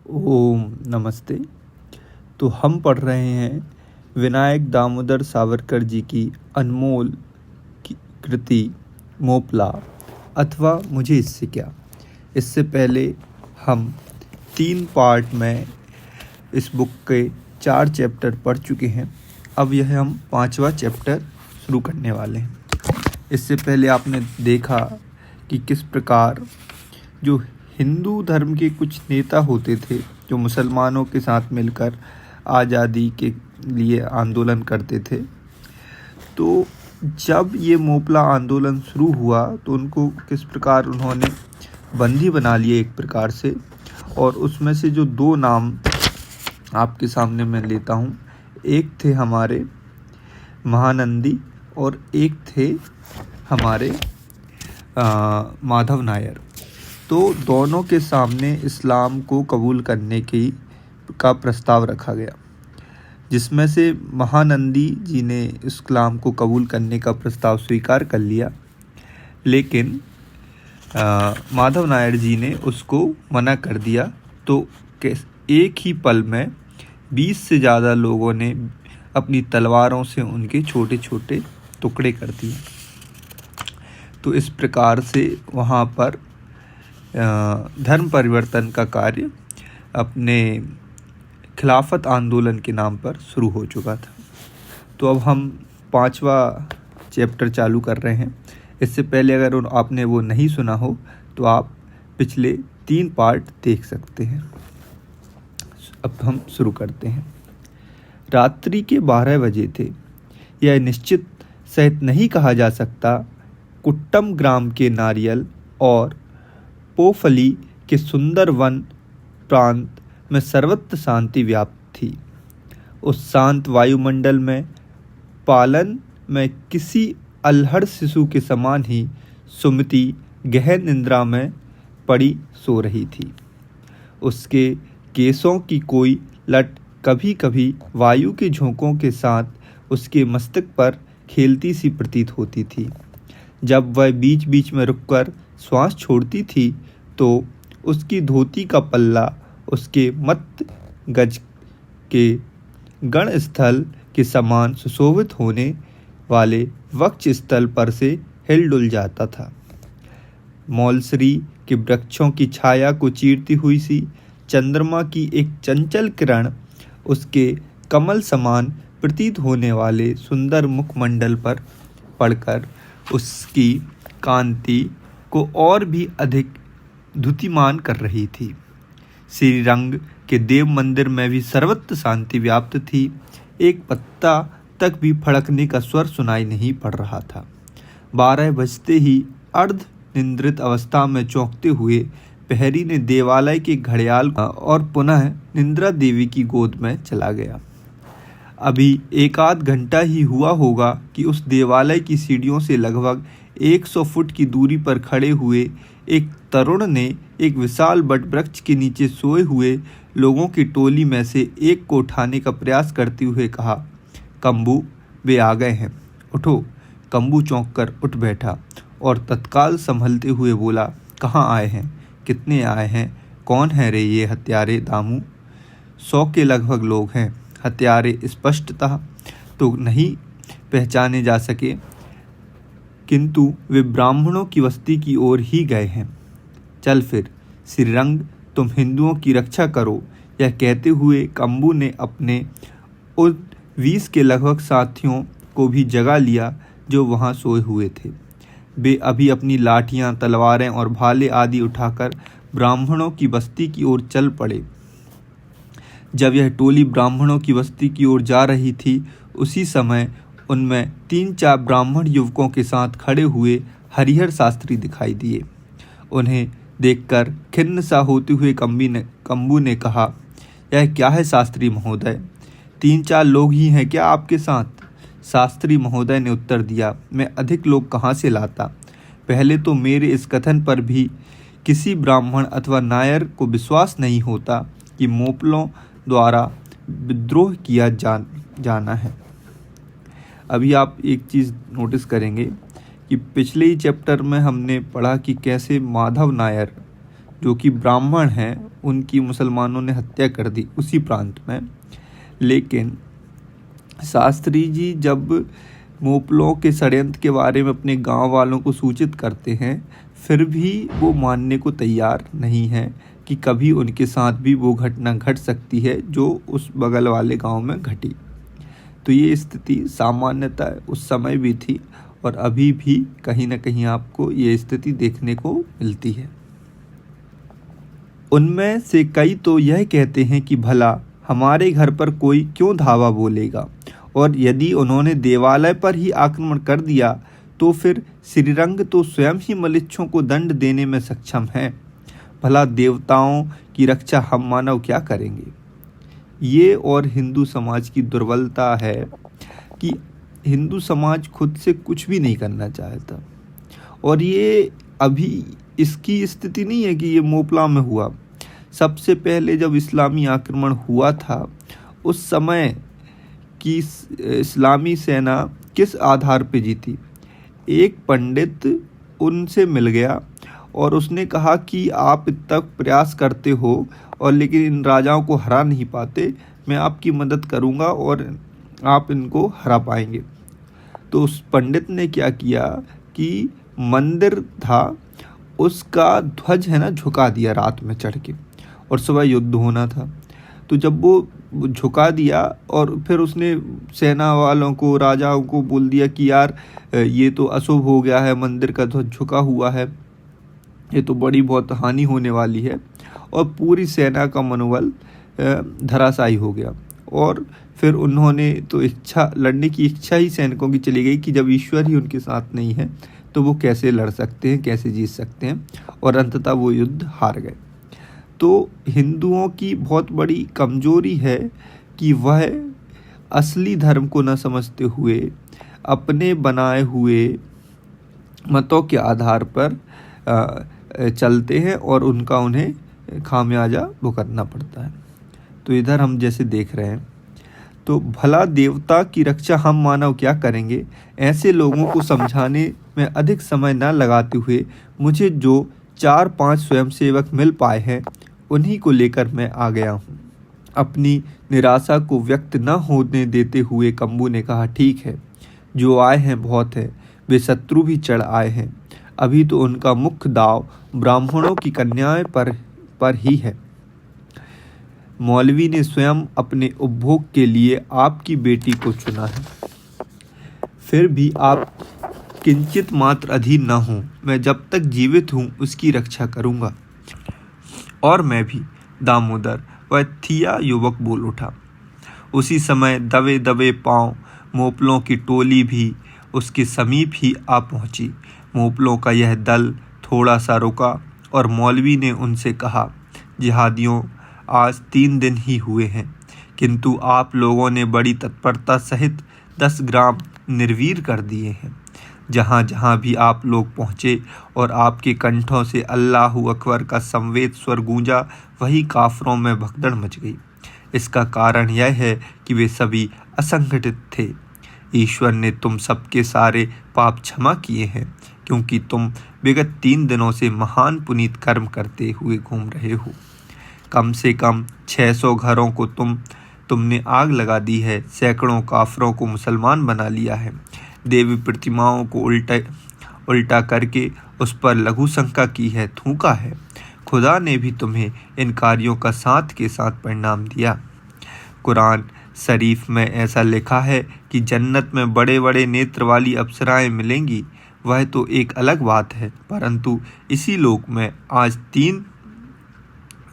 ओम नमस्ते। तो हम पढ़ रहे हैं विनायक दामोदर सावरकर जी की अनमोल कृति मोपला अथवा मुझे इससे क्या। इससे पहले हम 3 पार्ट में इस बुक के 4 चैप्टर पढ़ चुके हैं। अब यह हम 5वां चैप्टर शुरू करने वाले हैं। इससे पहले आपने देखा कि किस प्रकार जो हिंदू धर्म के कुछ नेता होते थे जो मुसलमानों के साथ मिलकर आज़ादी के लिए आंदोलन करते थे, तो जब ये मोपला आंदोलन शुरू हुआ तो उनको किस प्रकार उन्होंने बंदी बना लिए एक प्रकार से। और उसमें से जो 2 नाम आपके सामने मैं लेता हूँ, एक थे हमारे महानंदी और एक थे हमारे माधव नायर। तो दोनों के सामने इस्लाम को कबूल करने का प्रस्ताव रखा गया, जिसमें से महानंदी जी ने इस्लाम को कबूल करने का प्रस्ताव स्वीकार कर लिया, लेकिन माधव नायर जी ने उसको मना कर दिया। तो एक ही पल में 20 से ज़्यादा लोगों ने अपनी तलवारों से उनके छोटे छोटे टुकड़े कर दिए। तो इस प्रकार से वहाँ पर धर्म परिवर्तन का कार्य अपने खिलाफत आंदोलन के नाम पर शुरू हो चुका था। तो अब हम 5वां चैप्टर चालू कर रहे हैं। इससे पहले अगर आपने वो नहीं सुना हो तो आप पिछले 3 पार्ट देख सकते हैं। अब हम शुरू करते हैं। रात्रि के 12 बजे थे। यह निश्चित सहित नहीं कहा जा सकता। कुट्टम ग्राम के नारियल और पोफली के सुंदर वन प्रांत में सर्वत्र शांति व्याप्त थी। उस शांत वायुमंडल में पालन में किसी अल्हड़ शिशु के समान ही सुमति गहन निद्रा में पड़ी सो रही थी। उसके केसों की कोई लट कभी कभी वायु के झोंकों के साथ उसके मस्तक पर खेलती सी प्रतीत होती थी। जब वह बीच बीच में रुककर श्वास छोड़ती थी तो उसकी धोती का पल्ला उसके मत गज के गणस्थल के समान सुशोभित होने वाले वक्ष स्थल पर से हिल डुल जाता था। मौलसरी के वृक्षों की छाया को चीरती हुई सी चंद्रमा की एक चंचल किरण उसके कमल समान प्रतीत होने वाले सुंदर मुखमंडल पर पड़कर उसकी कांति को और भी अधिक द्युतिमान कर रही थी। श्रीरंग के देव मंदिर में भी सर्वत्र शांति व्याप्त थी। एक पत्ता तक भी फड़कने का स्वर सुनाई नहीं पड़ रहा था। 12 बजते ही अर्ध निद्रित अवस्था में चौंकते हुए प्रहरी ने देवालय के घड़ियाल और पुनः निद्रा देवी की गोद में चला गया। अभी 1 घंटा ही हुआ होगा कि उस देवालय की सीढ़ियों से लगभग 100 फुट की दूरी पर खड़े हुए एक तरुण ने एक विशाल बट वृक्ष के नीचे सोए हुए लोगों की टोली में से एक को उठाने का प्रयास करते हुए कहा, कम्बू, वे आ गए हैं, उठो। कम्बू चौंक कर उठ बैठा और तत्काल संभलते हुए बोला, कहाँ आए हैं, कितने आए हैं, कौन है रे ये हत्यारे दामू? 100 के लगभग लोग हैं। हत्यारे स्पष्टतः तो नहीं पहचाने जा सके, किंतु वे ब्राह्मणों की बस्ती की ओर ही गए हैं। चल फिर श्रीरंग, तुम हिंदुओं की रक्षा करो। यह कहते हुए कम्बू ने अपने उन 20 के लगभग साथियों को भी जगा लिया जो वहां सोए हुए थे। वे अभी अपनी लाठियां, तलवारें और भाले आदि उठाकर ब्राह्मणों की बस्ती की ओर चल पड़े। जब यह टोली ब्राह्मणों की बस्ती की ओर जा रही थी, उसी समय उनमें 3-4 ब्राह्मण युवकों के साथ खड़े हुए हरिहर शास्त्री दिखाई दिए। उन्हें देखकर खिन्न सा होते हुए कम्बू ने कहा, यह क्या है शास्त्री महोदय? 3-4 लोग ही हैं क्या आपके साथ? शास्त्री महोदय ने उत्तर दिया, मैं अधिक लोग कहाँ से लाता? पहले तो मेरे इस कथन पर भी किसी ब्राह्मण अथवा नायर को विश्वास नहीं होता कि मोपलों द्वारा विद्रोह किया जाना है। अभी आप एक चीज़ नोटिस करेंगे कि पिछले ही चैप्टर में हमने पढ़ा कि कैसे माधव नायर जो कि ब्राह्मण हैं, उनकी मुसलमानों ने हत्या कर दी उसी प्रांत में। लेकिन शास्त्री जी जब मोपलों के षड्यंत्र के बारे में अपने गांव वालों को सूचित करते हैं, फिर भी वो मानने को तैयार नहीं हैं कि कभी उनके साथ भी वो घटना घट सकती है जो उस बगल वाले गांव में घटी। तो ये स्थिति सामान्यतः उस समय भी थी और अभी भी कहीं ना कहीं आपको ये स्थिति देखने को मिलती है। उनमें से कई तो यह कहते हैं कि भला हमारे घर पर कोई क्यों धावा बोलेगा, और यदि उन्होंने देवालय पर ही आक्रमण कर दिया तो फिर श्रीरंग तो स्वयं ही मलिच्छों को दंड देने में सक्षम है। भला देवताओं की रक्षा हम मानव क्या करेंगे। ये और हिंदू समाज की दुर्बलता है कि हिंदू समाज खुद से कुछ भी नहीं करना चाहता। और ये अभी इसकी स्थिति नहीं है कि ये मोपला में हुआ। सबसे पहले जब इस्लामी आक्रमण हुआ था, उस समय की इस्लामी सेना किस आधार पे जीती। एक पंडित उनसे मिल गया और उसने कहा कि आप इतना प्रयास करते हो और लेकिन इन राजाओं को हरा नहीं पाते, मैं आपकी मदद करूंगा और आप इनको हरा पाएंगे। तो उस पंडित ने क्या किया कि मंदिर था उसका ध्वज है ना झुका दिया रात में चढ़ के, और सुबह युद्ध होना था। तो जब वो झुका दिया और फिर उसने सेना वालों को, राजाओं को बोल दिया कि यार ये तो अशुभ हो गया है, मंदिर का ध्वज झुका हुआ है, ये तो बड़ी बहुत हानि होने वाली है। और पूरी सेना का मनोबल धराशायी हो गया। और फिर उन्होंने तो लड़ने की इच्छा ही सैनिकों की चली गई कि जब ईश्वर ही उनके साथ नहीं है तो वो कैसे लड़ सकते हैं, कैसे जीत सकते हैं। और अंततः वो युद्ध हार गए। तो हिंदुओं की बहुत बड़ी कमजोरी है कि वह असली धर्म को न समझते हुए अपने बनाए हुए मतों के आधार पर चलते हैं और उन्हें खामियाजा भुगतना पड़ता है। तो इधर हम जैसे देख रहे हैं, तो भला देवता की रक्षा हम मानव क्या करेंगे। ऐसे लोगों को समझाने में अधिक समय न लगाते हुए मुझे जो 4-5 स्वयंसेवक मिल पाए हैं उन्हीं को लेकर मैं आ गया हूँ। अपनी निराशा को व्यक्त न होने देते हुए कम्बू ने कहा, ठीक है, जो आए हैं बहुत है, वे शत्रु भी चढ़ आए हैं। अभी तो उनका मुख्य दाव ब्राह्मणों की कन्याएं पर ही है। मौलवी ने स्वयं अपने उपभोग के लिए आपकी बेटी को चुना है। फिर भी आप किंचित मात्र अधीन न हो। मैं जब तक जीवित हूँ उसकी रक्षा करूँगा। और मैं भी, दामोदर, वह थिया युवक बोल उठा। उसी समय दबे दबे पांव मोपलों की टोली भी उसके समीप ही आ पहुंची। मोपलों का यह दल थोड़ा सा रुका और मौलवी ने उनसे कहा, जिहादियों, आज 3 दिन ही हुए हैं, किंतु आप लोगों ने बड़ी तत्परता सहित 10 ग्राम निर्वीर कर दिए हैं। जहाँ जहाँ भी आप लोग पहुँचे और आपके कंठों से अल्लाहु अकबर का संवेद स्वर गूंजा, वही काफरों में भगदड़ मच गई। इसका कारण यह है कि वे सभी असंगठित थे। ईश्वर ने तुम सबके सारे पाप क्षमा किए हैं, क्योंकि तुम विगत 3 दिनों से महान पुनीत कर्म करते हुए घूम रहे हो। कम से कम 600 घरों को तुमने आग लगा दी है, सैकड़ों काफरों को मुसलमान बना लिया है, देवी प्रतिमाओं को उल्टा करके उस पर लघु शंका की है, थूका है। खुदा ने भी तुम्हें इन कार्यों का साथ के साथ परिणाम दिया। कुरान शरीफ में ऐसा लिखा है कि जन्नत में बड़े बड़े नेत्र वाली अप्सराएं मिलेंगी। वह तो एक अलग बात है, परंतु इसी लोक में आज 3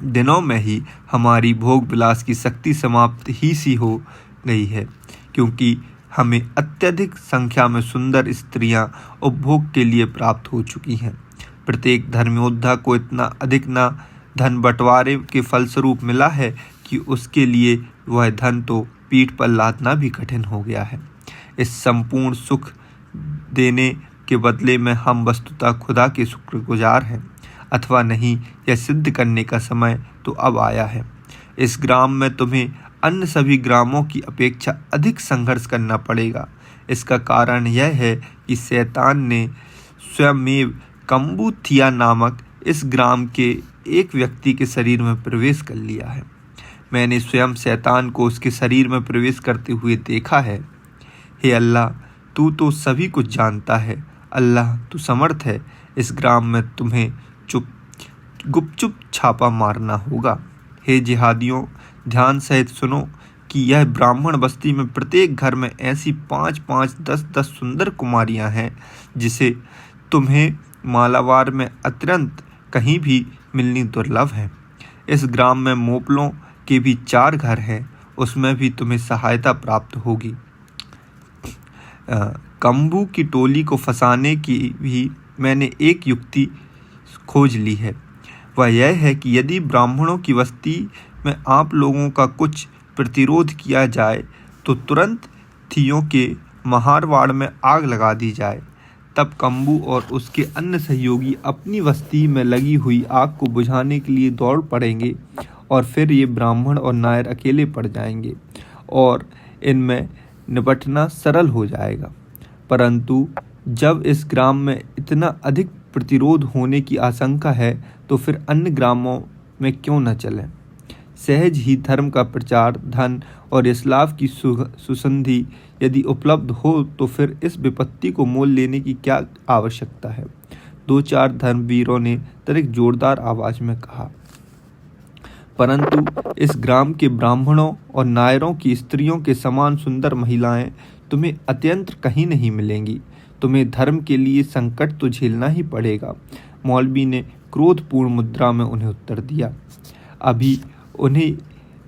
दिनों में ही हमारी भोग विलास की शक्ति समाप्त ही सी हो गई है, क्योंकि हमें अत्यधिक संख्या में सुंदर स्त्रियां उपभोग के लिए प्राप्त हो चुकी हैं। प्रत्येक धर्मयोद्धा को इतना अधिक न धन बंटवारे के फलस्वरूप मिला है कि उसके लिए वह धन तो पीठ पर लादना भी कठिन हो गया है। इस संपूर्ण सुख देने के बदले में हम वस्तुतः खुदा के शुक्रगुजार हैं अथवा नहीं, यह सिद्ध करने का समय तो अब आया है। इस ग्राम में तुम्हें अन्य सभी ग्रामों की अपेक्षा अधिक संघर्ष करना पड़ेगा। इसका कारण यह है कि शैतान ने स्वयमेव कम्बू थिया नामक इस ग्राम के एक व्यक्ति के शरीर में प्रवेश कर लिया है। मैंने स्वयं शैतान को उसके शरीर में प्रवेश करते हुए देखा है। हे अल्लाह, तू तो सभी कुछ जानता है। अल्लाह, तू समर्थ है। इस ग्राम में तुम्हें गुपचुप छापा मारना होगा। हे जिहादियों, ध्यान सहित सुनो कि यह ब्राह्मण बस्ती में प्रत्येक घर में ऐसी 5-5, 10-10 सुंदर कुमारियां हैं जिसे तुम्हें मालावार में अत्यंत कहीं भी मिलनी दुर्लभ है। इस ग्राम में मोपलों के भी 4 घर हैं, उसमें भी तुम्हें सहायता प्राप्त होगी। कंबू की टोली को फंसाने की भी मैंने एक युक्ति खोज ली है। वह यह है कि यदि ब्राह्मणों की बस्ती में आप लोगों का कुछ प्रतिरोध किया जाए तो तुरंत थियों के महारवाड़ में आग लगा दी जाए। तब कंबू और उसके अन्य सहयोगी अपनी बस्ती में लगी हुई आग को बुझाने के लिए दौड़ पड़ेंगे और फिर ये ब्राह्मण और नायर अकेले पड़ जाएंगे और इनमें निपटना सरल हो जाएगा। परंतु जब इस ग्राम में इतना अधिक प्रतिरोध होने की आशंका है तो फिर अन्य ग्रामों में क्यों न चलें। सहज ही धर्म का प्रचार, धन और इस्लाफ की सुसंधि यदि उपलब्ध हो तो फिर इस विपत्ति को मोल लेने की क्या आवश्यकता है। 2-4 धर्मवीरों ने तनिक जोरदार आवाज में कहा। परंतु इस ग्राम के ब्राह्मणों और नायरों की स्त्रियों के समान सुंदर महिलाएं तुम्हें अत्यंत कहीं नहीं मिलेंगी। तुम्हें धर्म के लिए संकट तो झेलना ही पड़ेगा। मौलवी ने क्रोधपूर्ण मुद्रा में उन्हें उत्तर दिया। अभी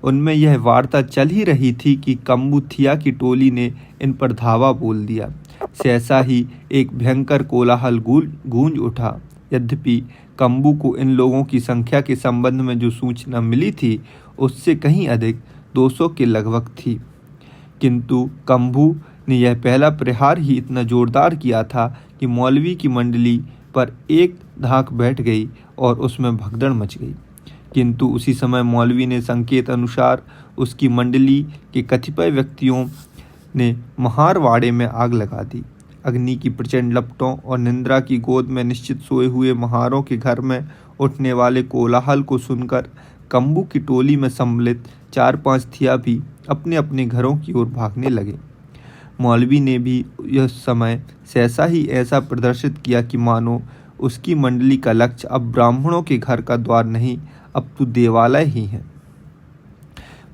उनमें यह वार्ता चल ही रही थी कि कंबू थिया की टोली ने इन पर धावा बोल दिया। सहसा ही एक भयंकर कोलाहल गूंज उठा। यद्यपि कंबू को इन लोगों की संख्या के संबंध में जो सूचना मिली थी उससे कहीं अधिक 200 के लगभग थी, किंतु कंबू ने यह पहला प्रहार ही इतना जोरदार किया था कि मौलवी की मंडली पर एक धाक बैठ गई और उसमें भगदड़ मच गई। किंतु उसी समय मौलवी ने संकेत अनुसार उसकी मंडली के कतिपय व्यक्तियों ने महारवाड़े में आग लगा दी। अग्नि की प्रचंड लपटों और निंद्रा की गोद में निश्चित सोए हुए महारों के घर में उठने वाले कोलाहल को सुनकर कंबू की टोली में सम्मिलित 4-5 थिया भी अपने अपने घरों की ओर भागने लगे। मौलवी ने भी यह समय सहसा ही ऐसा प्रदर्शित किया कि मानो उसकी मंडली का लक्ष्य अब ब्राह्मणों के घर का द्वार नहीं, अब तो देवालय ही है।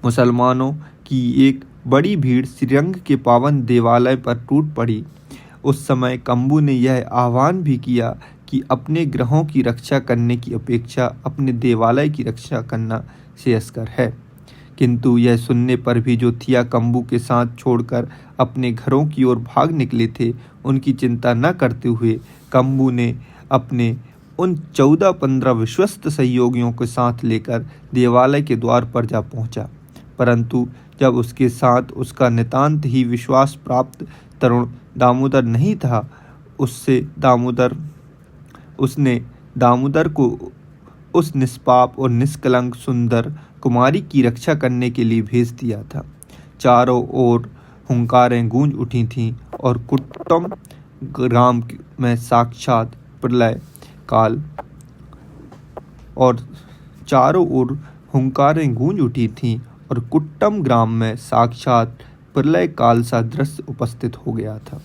मुसलमानों की एक बड़ी भीड़ श्रीरंग के पावन देवालय पर टूट पड़ी। उस समय कंबू ने यह आह्वान भी किया कि अपने ग्रहों की रक्षा करने की अपेक्षा अपने देवालय की रक्षा करना श्रेयस्कर है। किंतु यह सुनने पर भी जो थिया कंबू के साथ छोड़कर अपने घरों की ओर भाग निकले थे, उनकी चिंता न करते हुए कंबू ने अपने उन 14-15 विश्वस्त सहयोगियों के साथ लेकर देवालय के द्वार पर जा पहुंचा। परंतु जब उसके साथ उसका नितांत ही विश्वास प्राप्त तरुण दामोदर नहीं था, उसने दामोदर को उस निष्पाप और निष्कलंक सुंदर कुमारी की रक्षा करने के लिए भेज दिया था। चारों ओर हुंकारें गूंज उठी थीं और कुट्टम ग्राम में साक्षात प्रलय काल सा दृश्य उपस्थित हो गया था।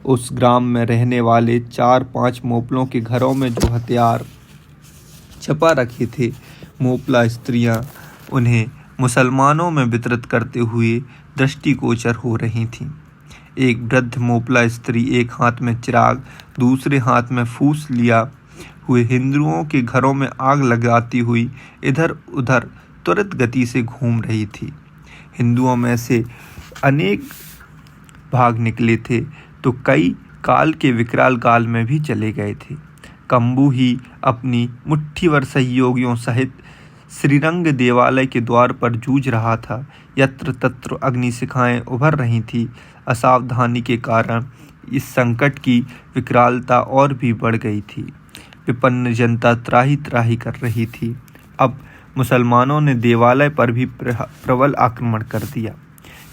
उस ग्राम में रहने वाले 4-5 मोपलों के घरों में जो हथियार छपा रखे थे, मोपला स्त्रियां उन्हें मुसलमानों में वितरित करते हुए दृष्टिगोचर हो रही थीं। एक वृद्ध मोपला स्त्री एक हाथ में चिराग, दूसरे हाथ में फूस लिया हुए हिंदुओं के घरों में आग लगाती हुई इधर उधर त्वरित गति से घूम रही थी। हिंदुओं में से अनेक भाग निकले थे तो कई काल के विकराल काल में भी चले गए थे। कंबू ही अपनी मुट्ठीभर सहयोगियों सहित श्रीरंग देवालय के द्वार पर जूझ रहा था। यत्र तत्र अग्निशिखाएं उभर रही थी। असावधानी के कारण इस संकट की विकरालता और भी बढ़ गई थी। विपन्न जनता त्राही त्राही कर रही थी। अब मुसलमानों ने देवालय पर भी प्रबल आक्रमण कर दिया,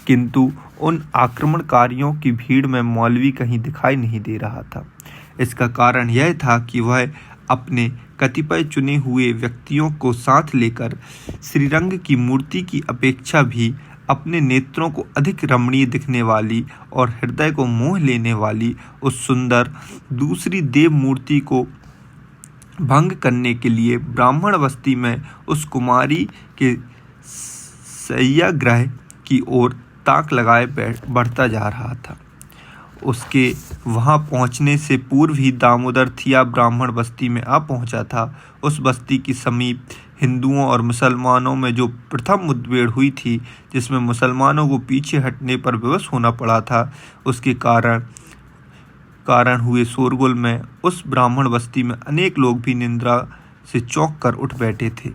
किंतु उन आक्रमणकारियों की भीड़ में मौलवी कहीं दिखाई नहीं दे रहा था। इसका कारण यह था कि वह अपने कतिपय चुने हुए व्यक्तियों को साथ लेकर श्रीरंग की मूर्ति की अपेक्षा भी अपने नेत्रों को अधिक रमणीय दिखने वाली और हृदय को मोह लेने वाली उस सुंदर दूसरी देव मूर्ति को भंग करने के लिए ब्राह्मण बस्ती में उस कुमारी के शय्यागृह की ओर ताक लगाए बढ़ता जा रहा था। उसके वहां पहुंचने से पूर्व ही दामोदर थिया ब्राह्मण बस्ती में आ पहुंचा था। उस बस्ती के समीप हिंदुओं और मुसलमानों में जो प्रथम मुठभेड़ हुई थी, जिसमें मुसलमानों को पीछे हटने पर विवश होना पड़ा था, उसके कारण हुए शोरगुल में उस ब्राह्मण बस्ती में अनेक लोग भी निंद्रा से चौंक कर उठ बैठे थे।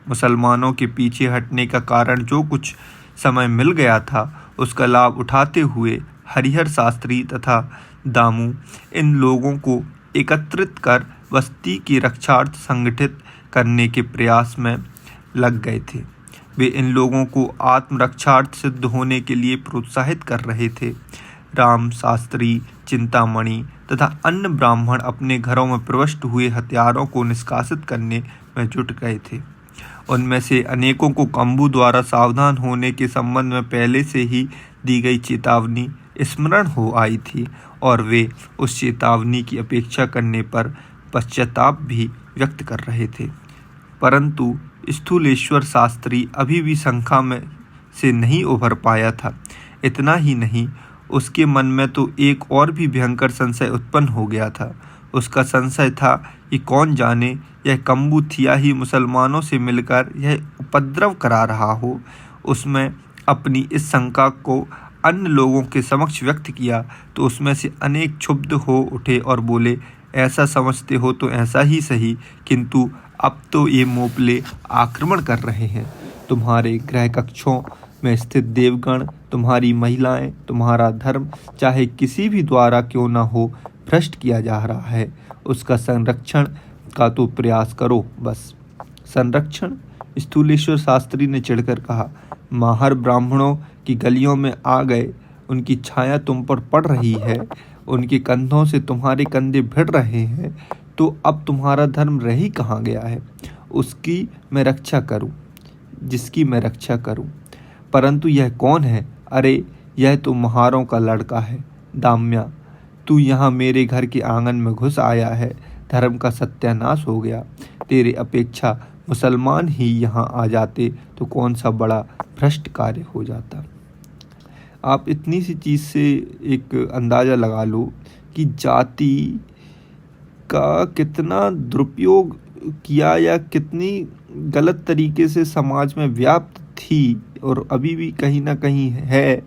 मुसलमानों के पीछे हटने का कारण जो कुछ समय मिल गया था, उसका लाभ उठाते हुए हरिहर शास्त्री तथा दामू इन लोगों को एकत्रित कर बस्ती की रक्षार्थ संगठित करने के प्रयास में लग गए थे। वे इन लोगों को आत्मरक्षार्थ सिद्ध होने के लिए प्रोत्साहित कर रहे थे। राम शास्त्री, चिंतामणि तथा अन्य ब्राह्मण अपने घरों में प्रविष्ट हुए हथियारों को निष्कासित करने में जुट गए थे। उनमें से अनेकों को कंबू द्वारा सावधान होने के संबंध में पहले से ही दी गई चेतावनी स्मरण हो आई थी और वे उस चेतावनी की अपेक्षा करने पर पश्चाताप भी व्यक्त कर रहे थे। परंतु स्थूलेश्वर शास्त्री अभी भी शंका में से नहीं उभर पाया था। इतना ही नहीं, उसके मन में तो एक और भी भयंकर संशय उत्पन्न हो गया था। उसका संशय था कि कौन जाने यह कंबू थिया ही मुसलमानों से मिलकर यह उपद्रव करा रहा हो। उसमें अपनी इस शंका को अन्य लोगों के समक्ष व्यक्त किया तो उसमें से अनेक क्षुब्ध हो उठे और बोले, ऐसा समझते हो तो ऐसा ही सही, किंतु अब तो ये मोपले आक्रमण कर रहे हैं। तुम्हारे गृह कक्षों में स्थित देवगण, तुम्हारी महिलाएं, तुम्हारा धर्म चाहे किसी भी द्वारा क्यों न हो भ्रष्ट किया जा रहा है। उसका संरक्षण का तो प्रयास करो बस। संरक्षण? स्थूलेश्वर शास्त्री ने चिढ़कर कहा। माहर ब्राह्मणों की गलियों में आ गए, उनकी छाया तुम पर पड़ रही है, उनके कंधों से तुम्हारे कंधे भिड़ रहे हैं, तो अब तुम्हारा धर्म रह ही कहाँ गया है। उसकी मैं रक्षा करूं, जिसकी मैं रक्षा करूं। परंतु यह कौन है? अरे यह तो महारों का लड़का है। दाम्या, तू यहाँ मेरे घर के आंगन में घुस आया है। धर्म का सत्यानाश हो गया। तेरे अपेक्षा मुसलमान ही यहाँ आ जाते तो कौन सा बड़ा भ्रष्ट कार्य हो जाता। आप इतनी सी चीज़ से एक अंदाज़ा लगा लो कि जाति का कितना दुरुपयोग किया या कितनी गलत तरीके से समाज में व्याप्त थी और अभी भी कहीं ना कहीं है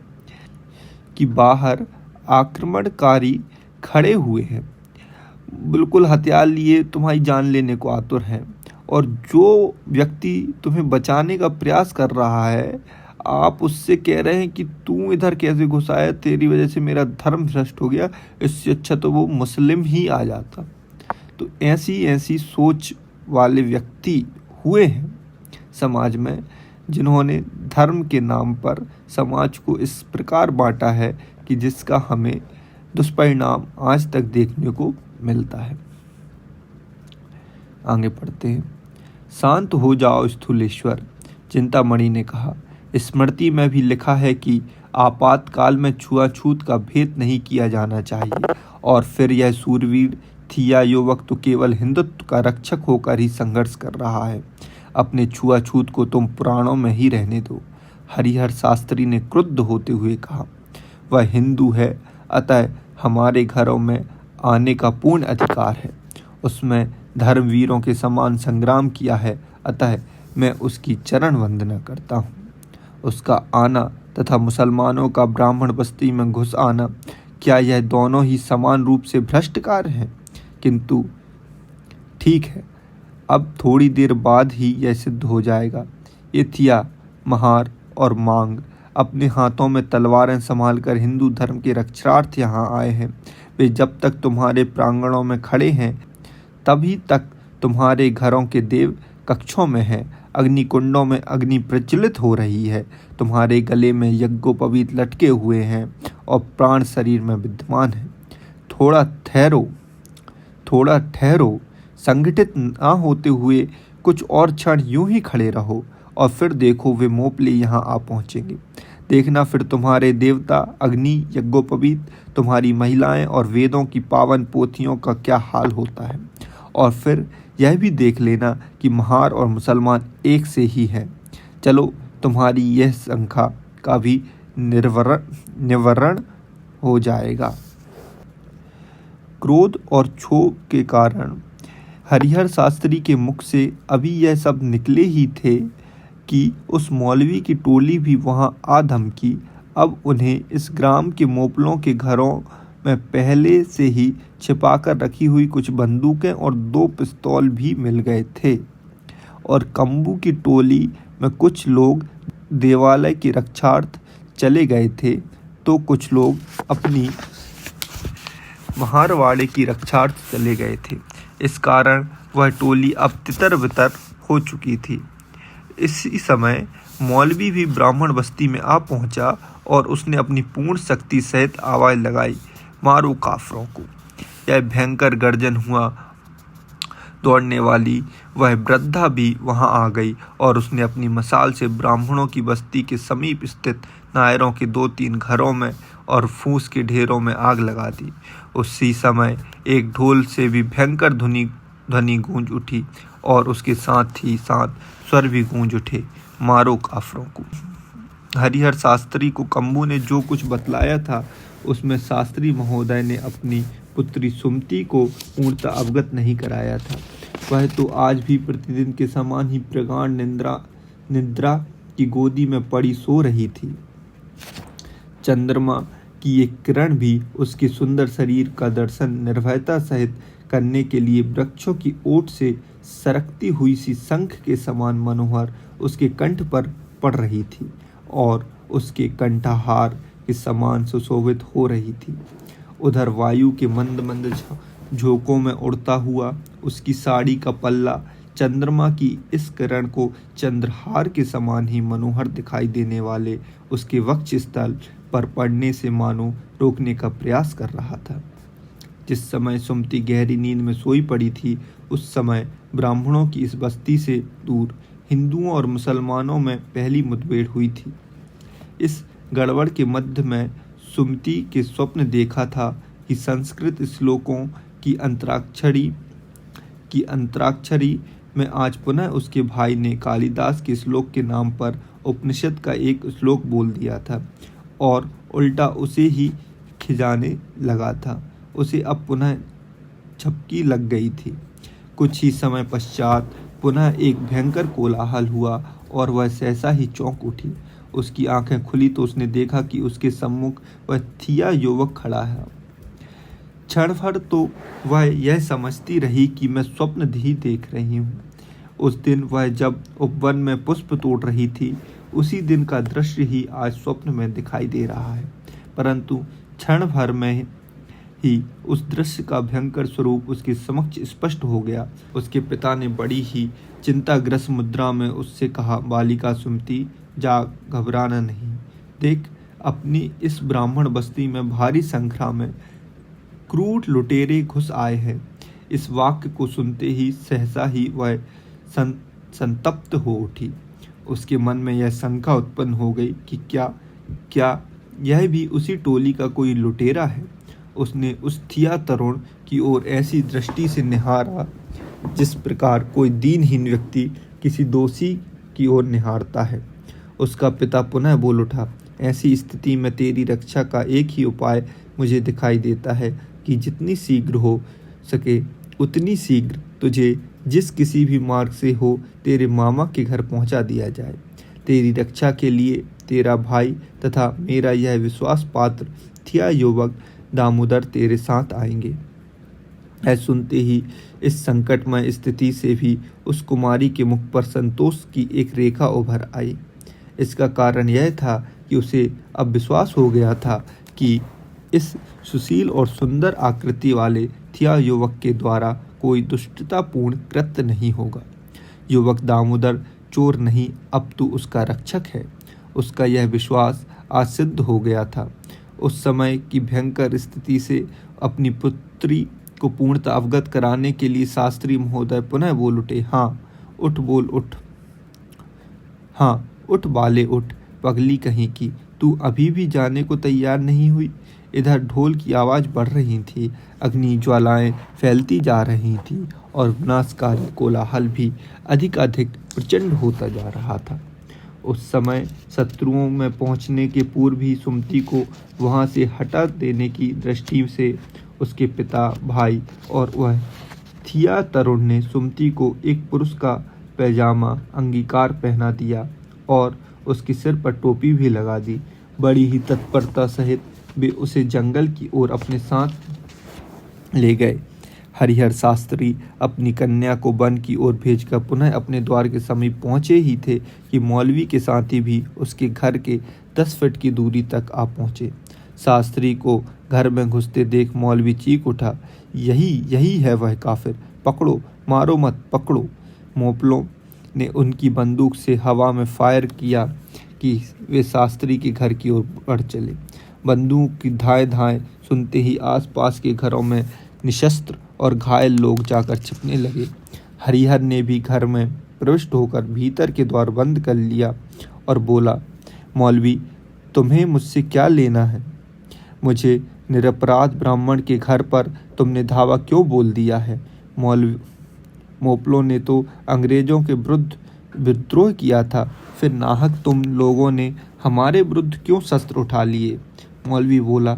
कि बाहर आक्रमणकारी खड़े हुए हैं, बिल्कुल हथियार लिए तुम्हारी जान लेने को आतुर हैं, और जो व्यक्ति तुम्हें बचाने का प्रयास कर रहा है, आप उससे कह रहे हैं कि तू इधर कैसे घुस आया, तेरी वजह से मेरा धर्म भ्रष्ट हो गया, इससे अच्छा तो वो मुस्लिम ही आ जाता। तो ऐसी सोच वाले व्यक्ति हुए हैं समाज में, जिन्होंने धर्म के नाम पर समाज को इस प्रकार बांटा है कि जिसका हमें दुष्परिणाम आज तक देखने को मिलता है। आगे पढ़ते हैं। शांत हो जाओ स्थूलेश्वर, चिंतामणि ने कहा। स्मृति में भी लिखा है कि आपातकाल में छुआछूत का भेद नहीं किया जाना चाहिए, और फिर यह सूरवीर थिया युवक तो केवल हिंदुत्व का रक्षक होकर ही संघर्ष कर रहा है। अपने छुआछूत को तुम पुराणों में ही रहने दो। हरिहर शास्त्री ने क्रुद्ध होते हुए कहा। वह हिंदू है, अतः हमारे घरों में आने का पूर्ण अधिकार है। उसमें धर्मवीरों के समान संग्राम किया है, अतः मैं उसकी चरण वंदना करता हूँ। उसका आना तथा मुसलमानों का ब्राह्मण बस्ती में घुस आना, क्या यह दोनों ही समान रूप से भ्रष्ट कार्य हैं? किंतु ठीक है, अब थोड़ी देर बाद ही यह सिद्ध हो जाएगा। ये थिया, महार और मांग अपने हाथों में तलवारें संभालकर हिंदू धर्म के रक्षार्थ यहाँ आए हैं। वे जब तक तुम्हारे प्रांगणों में खड़े हैं, तभी तक तुम्हारे घरों के देव कक्षों में हैं। अग्निकुंडों में अग्नि प्रज्वलित हो रही है। तुम्हारे गले में यज्ञोपवीत लटके हुए हैं और प्राण शरीर में विद्यमान है। थोड़ा ठहरो, संगठित ना होते हुए कुछ और क्षण यूं ही खड़े रहो और फिर देखो वे मोपले यहाँ आ पहुँचेंगे। देखना फिर तुम्हारे देवता, अग्नि, यज्ञोपवीत, तुम्हारी महिलाएं और वेदों की पावन पोथियों का क्या हाल होता है। और फिर यह भी देख लेना कि महार और मुसलमान एक से ही हैं। चलो, तुम्हारी यह शंका का भी निवारण हो जाएगा। क्रोध और क्षोभ के कारण हरिहर शास्त्री के मुख से अभी यह सब निकले ही थे कि उस मौलवी की टोली भी वहां आ धमकी। अब उन्हें इस ग्राम के मोपलों के घरों में पहले से ही छिपाकर रखी हुई कुछ बंदूकें और 2 पिस्तौल भी मिल गए थे और कम्बू की टोली में कुछ लोग देवालय की रक्षार्थ चले गए थे, तो कुछ लोग अपनी महारवाड़े की रक्षार्थ चले गए थे। इस कारण वह टोली अब तितर-बितर हो चुकी थी। इसी समय मौलवी भी ब्राह्मण बस्ती में आ पहुंचा और उसने अपनी पूर्ण शक्ति सहित आवाज़ लगाई, मारो काफरों को। यह भयंकर गर्जन हुआ। दौड़ने वाली वह वृद्धा भी वहां आ गई और उसने अपनी मशाल से ब्राह्मणों की बस्ती के समीप स्थित नायरों के 2-3 घरों में और फूस के ढेरों में आग लगा दी। उसी समय एक ढोल से भी भयंकर ध्वनि गूंज उठी और उसके साथ ही साथ स्वर भी गूंज उठे, मारो काफरों को। हरिहर शास्त्री को कम्बू ने जो कुछ बतलाया था उसमें शास्त्री महोदय ने अपनी पुत्री सुमति को पूर्णतः अवगत नहीं कराया था। वह तो आज भी प्रतिदिन के समान ही प्रगाढ़ निद्रा की गोदी में पड़ी सो रही थी। चंद्रमा की एक किरण भी उसके सुंदर शरीर का दर्शन निर्भयता सहित करने के लिए वृक्षों की ओट से सरकती हुई सी शंख के समान मनोहर उसके कंठ पर पड़ रही थी और उसके कंठहार के समान सुशोभित हो रही थी। उधर वायु के मंद मंद झोंकों में उड़ता हुआ उसकी साड़ी का पल्ला चंद्रमा की इस किरण को चंद्रहार के समान ही मनोहर दिखाई देने वाले उसके वक्ष स्थल पर पड़ने से मानो रोकने का प्रयास कर रहा था। जिस समय सुमति गहरी नींद में सोई पड़ी थी, उस समय ब्राह्मणों की इस बस्ती से दूर हिंदुओं और मुसलमानों में पहली मुठभेड़ हुई थी। इस गड़बड़ के मध्य में सुमति के स्वप्न देखा था कि संस्कृत श्लोकों की अंतराक्षरी में आज पुनः उसके भाई ने कालिदास के श्लोक के नाम पर उपनिषद का एक श्लोक बोल दिया था और उल्टा उसे ही खिजाने लगा था। उसे अब पुनः झपकी लग गई थी। कुछ ही समय पश्चात पुनः एक भयंकर कोलाहल हुआ और वह सहसा ही चौंक उठी। उसकी आंखें खुली तो उसने देखा कि उसके सम्मुख वह थिया युवक खड़ा है। क्षण भर तो वह यह समझती रही कि मैं स्वप्न ही देख रही हूँ। उस दिन वह जब उपवन में पुष्प तोड़ रही थी, उसी दिन का दृश्य ही आज स्वप्न में दिखाई दे रहा है। परंतु क्षण भर में ही उस दृश्य का भयंकर स्वरूप उसके समक्ष स्पष्ट हो गया। उसके पिता ने बड़ी ही चिंताग्रस्त मुद्रा में उससे कहा, बालिका सुमति, जा, घबराना नहीं। देख, अपनी इस ब्राह्मण बस्ती में भारी संख्या में क्रूर लुटेरे घुस आए हैं। इस वाक्य को सुनते ही सहसा ही वह संतप्त हो उठी। उसके मन में यह शंका उत्पन्न हो गई कि क्या यह भी उसी टोली का कोई लुटेरा है। उसने उस थिया तरुण की ओर ऐसी दृष्टि से निहारा जिस प्रकार कोई दीनहीन व्यक्ति किसी दोषी की ओर निहारता है। उसका पिता पुनः बोल उठा, ऐसी स्थिति में तेरी रक्षा का एक ही उपाय मुझे दिखाई देता है कि जितनी शीघ्र हो सके उतनी शीघ्र तुझे जिस किसी भी मार्ग से हो तेरे मामा के घर पहुंचा दिया जाए। तेरी रक्षा के लिए तेरा भाई तथा मेरा यह विश्वास पात्र थिया युवक दामोदर तेरे साथ आएंगे। यह सुनते ही इस संकटमय स्थिति से भी उस कुमारी के मुख पर संतोष की एक रेखा उभर आई। इसका कारण यह था कि उसे अब विश्वास हो गया था कि इस सुशील और सुंदर आकृति वाले थिया युवक के द्वारा कोई दुष्टतापूर्ण कृत्य नहीं होगा। युवक दामोदर चोर नहीं, अब तो उसका रक्षक है। उसका यह विश्वास आज सिद्ध हो गया था। उस समय की भयंकर स्थिति से अपनी पुत्री को पूर्णतः अवगत कराने के लिए शास्त्री महोदय पुनः बोल उठे, हाँ उठ बोल उठ, हाँ उठ बाले उठ, पगली कहीं की, तू अभी भी जाने को तैयार नहीं हुई। इधर ढोल की आवाज़ बढ़ रही थी, अग्नि ज्वालाएं फैलती जा रही थी और विनाशकारी कोलाहल भी अधिक प्रचंड होता जा रहा था। उस समय शत्रुओं में पहुंचने के पूर्व ही सुमति को वहां से हटा देने की दृष्टि से उसके पिता, भाई और वह थिया तरुण ने सुमति को एक पुरुष का पैजामा अंगीकार पहना दिया और उसके सिर पर टोपी भी लगा दी। बड़ी ही तत्परता सहित वे उसे जंगल की ओर अपने साथ ले गए। हरिहर शास्त्री अपनी कन्या को वन की ओर भेजकर पुनः अपने द्वार के समीप पहुंचे ही थे कि मौलवी के साथी भी उसके घर के 10 फीट की दूरी तक आ पहुंचे। शास्त्री को घर में घुसते देख मौलवी चीख उठा, यही है वह काफिर, पकड़ो, मारो मत, पकड़ो। मोपलों ने उनकी बंदूक से हवा में फायर किया कि वे शास्त्री के घर की ओर बढ़ चले। बंदूक की धाएं सुनते ही आसपास के घरों में निशस्त्र और घायल लोग जाकर छिपने लगे। हरिहर ने भी घर में प्रविष्ट होकर भीतर के द्वार बंद कर लिया और बोला, मौलवी तुम्हें मुझसे क्या लेना है? मुझे निरपराध ब्राह्मण के घर पर तुमने धावा क्यों बोल दिया है? मोपलों ने तो अंग्रेजों के विरुद्ध विद्रोह किया था, फिर नाहक तुम लोगों ने हमारे विरुद्ध क्यों शस्त्र उठा लिए? मौलवी बोला,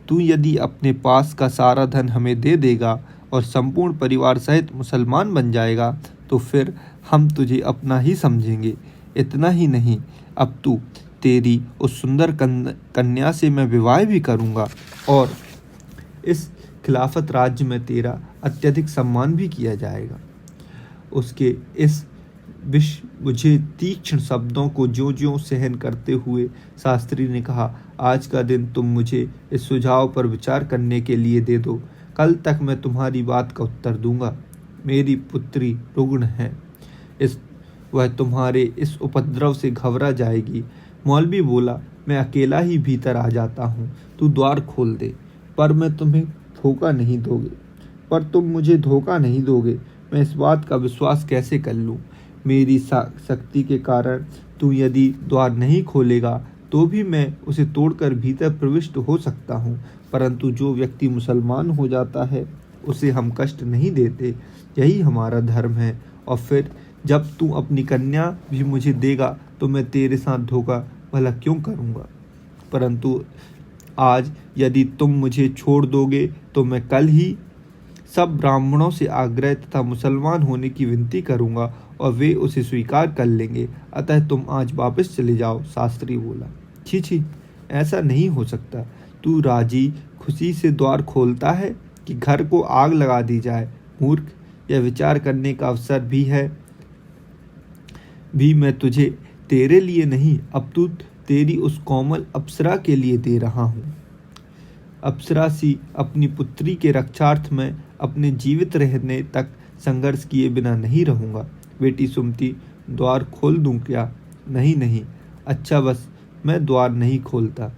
तू यदि अपने पास का सारा धन हमें दे देगा और संपूर्ण परिवार सहित मुसलमान बन जाएगा तो फिर हम तुझे अपना ही समझेंगे। इतना ही नहीं, अब तू तेरी उस सुंदर कन्या से मैं विवाह भी करूंगा और इस खिलाफत राज्य में तेरा अत्यधिक सम्मान भी किया जाएगा। उसके इस मुझे तीक्ष्ण शब्दों को ज्यों-ज्यों सहन करते हुए शास्त्री ने कहा, आज का दिन तुम मुझे इस सुझाव पर विचार करने के लिए दे दो, कल तक मैं तुम्हारी बात का उत्तर दूंगा। मेरी पुत्री रुग्ण है, वह तुम्हारे इस उपद्रव से घबरा जाएगी। मौलवी बोला, मैं अकेला ही भीतर आ जाता हूँ, तू द्वार खोल दे, पर तुम मुझे धोखा नहीं दोगे। मैं इस बात का विश्वास कैसे कर लूँ? मेरी शक्ति के कारण तू यदि द्वार नहीं खोलेगा तो भी मैं उसे तोड़कर भीतर प्रविष्ट हो सकता हूँ, परंतु जो व्यक्ति मुसलमान हो जाता है उसे हम कष्ट नहीं देते, यही हमारा धर्म है। और फिर जब तू अपनी कन्या भी मुझे देगा तो मैं तेरे साथ धोखा भला क्यों करूँगा? परंतु आज यदि तुम मुझे छोड़ दोगे तो मैं कल ही सब ब्राह्मणों से आग्रह तथा मुसलमान होने की विनती करूंगा और वे उसे स्वीकार कर लेंगे, अतः तुम आज वापस चले जाओ। शास्त्री बोला, छी, ऐसा नहीं हो सकता। तू राजी खुशी से द्वार खोलता है कि घर को आग लगा दी जाए? मूर्ख, यह विचार करने का अवसर भी मैं तुझे तेरे लिए नहीं, अब तू तेरी उस कोमल अप्सरा के लिए दे रहा हूँ। अप्सरा सी अपनी पुत्री के रक्षार्थ में अपने जीवित रहने तक संघर्ष किए बिना नहीं रहूँगा। बेटी सुमति, द्वार खोल दूं क्या? नहीं, अच्छा बस मैं द्वार नहीं खोलता।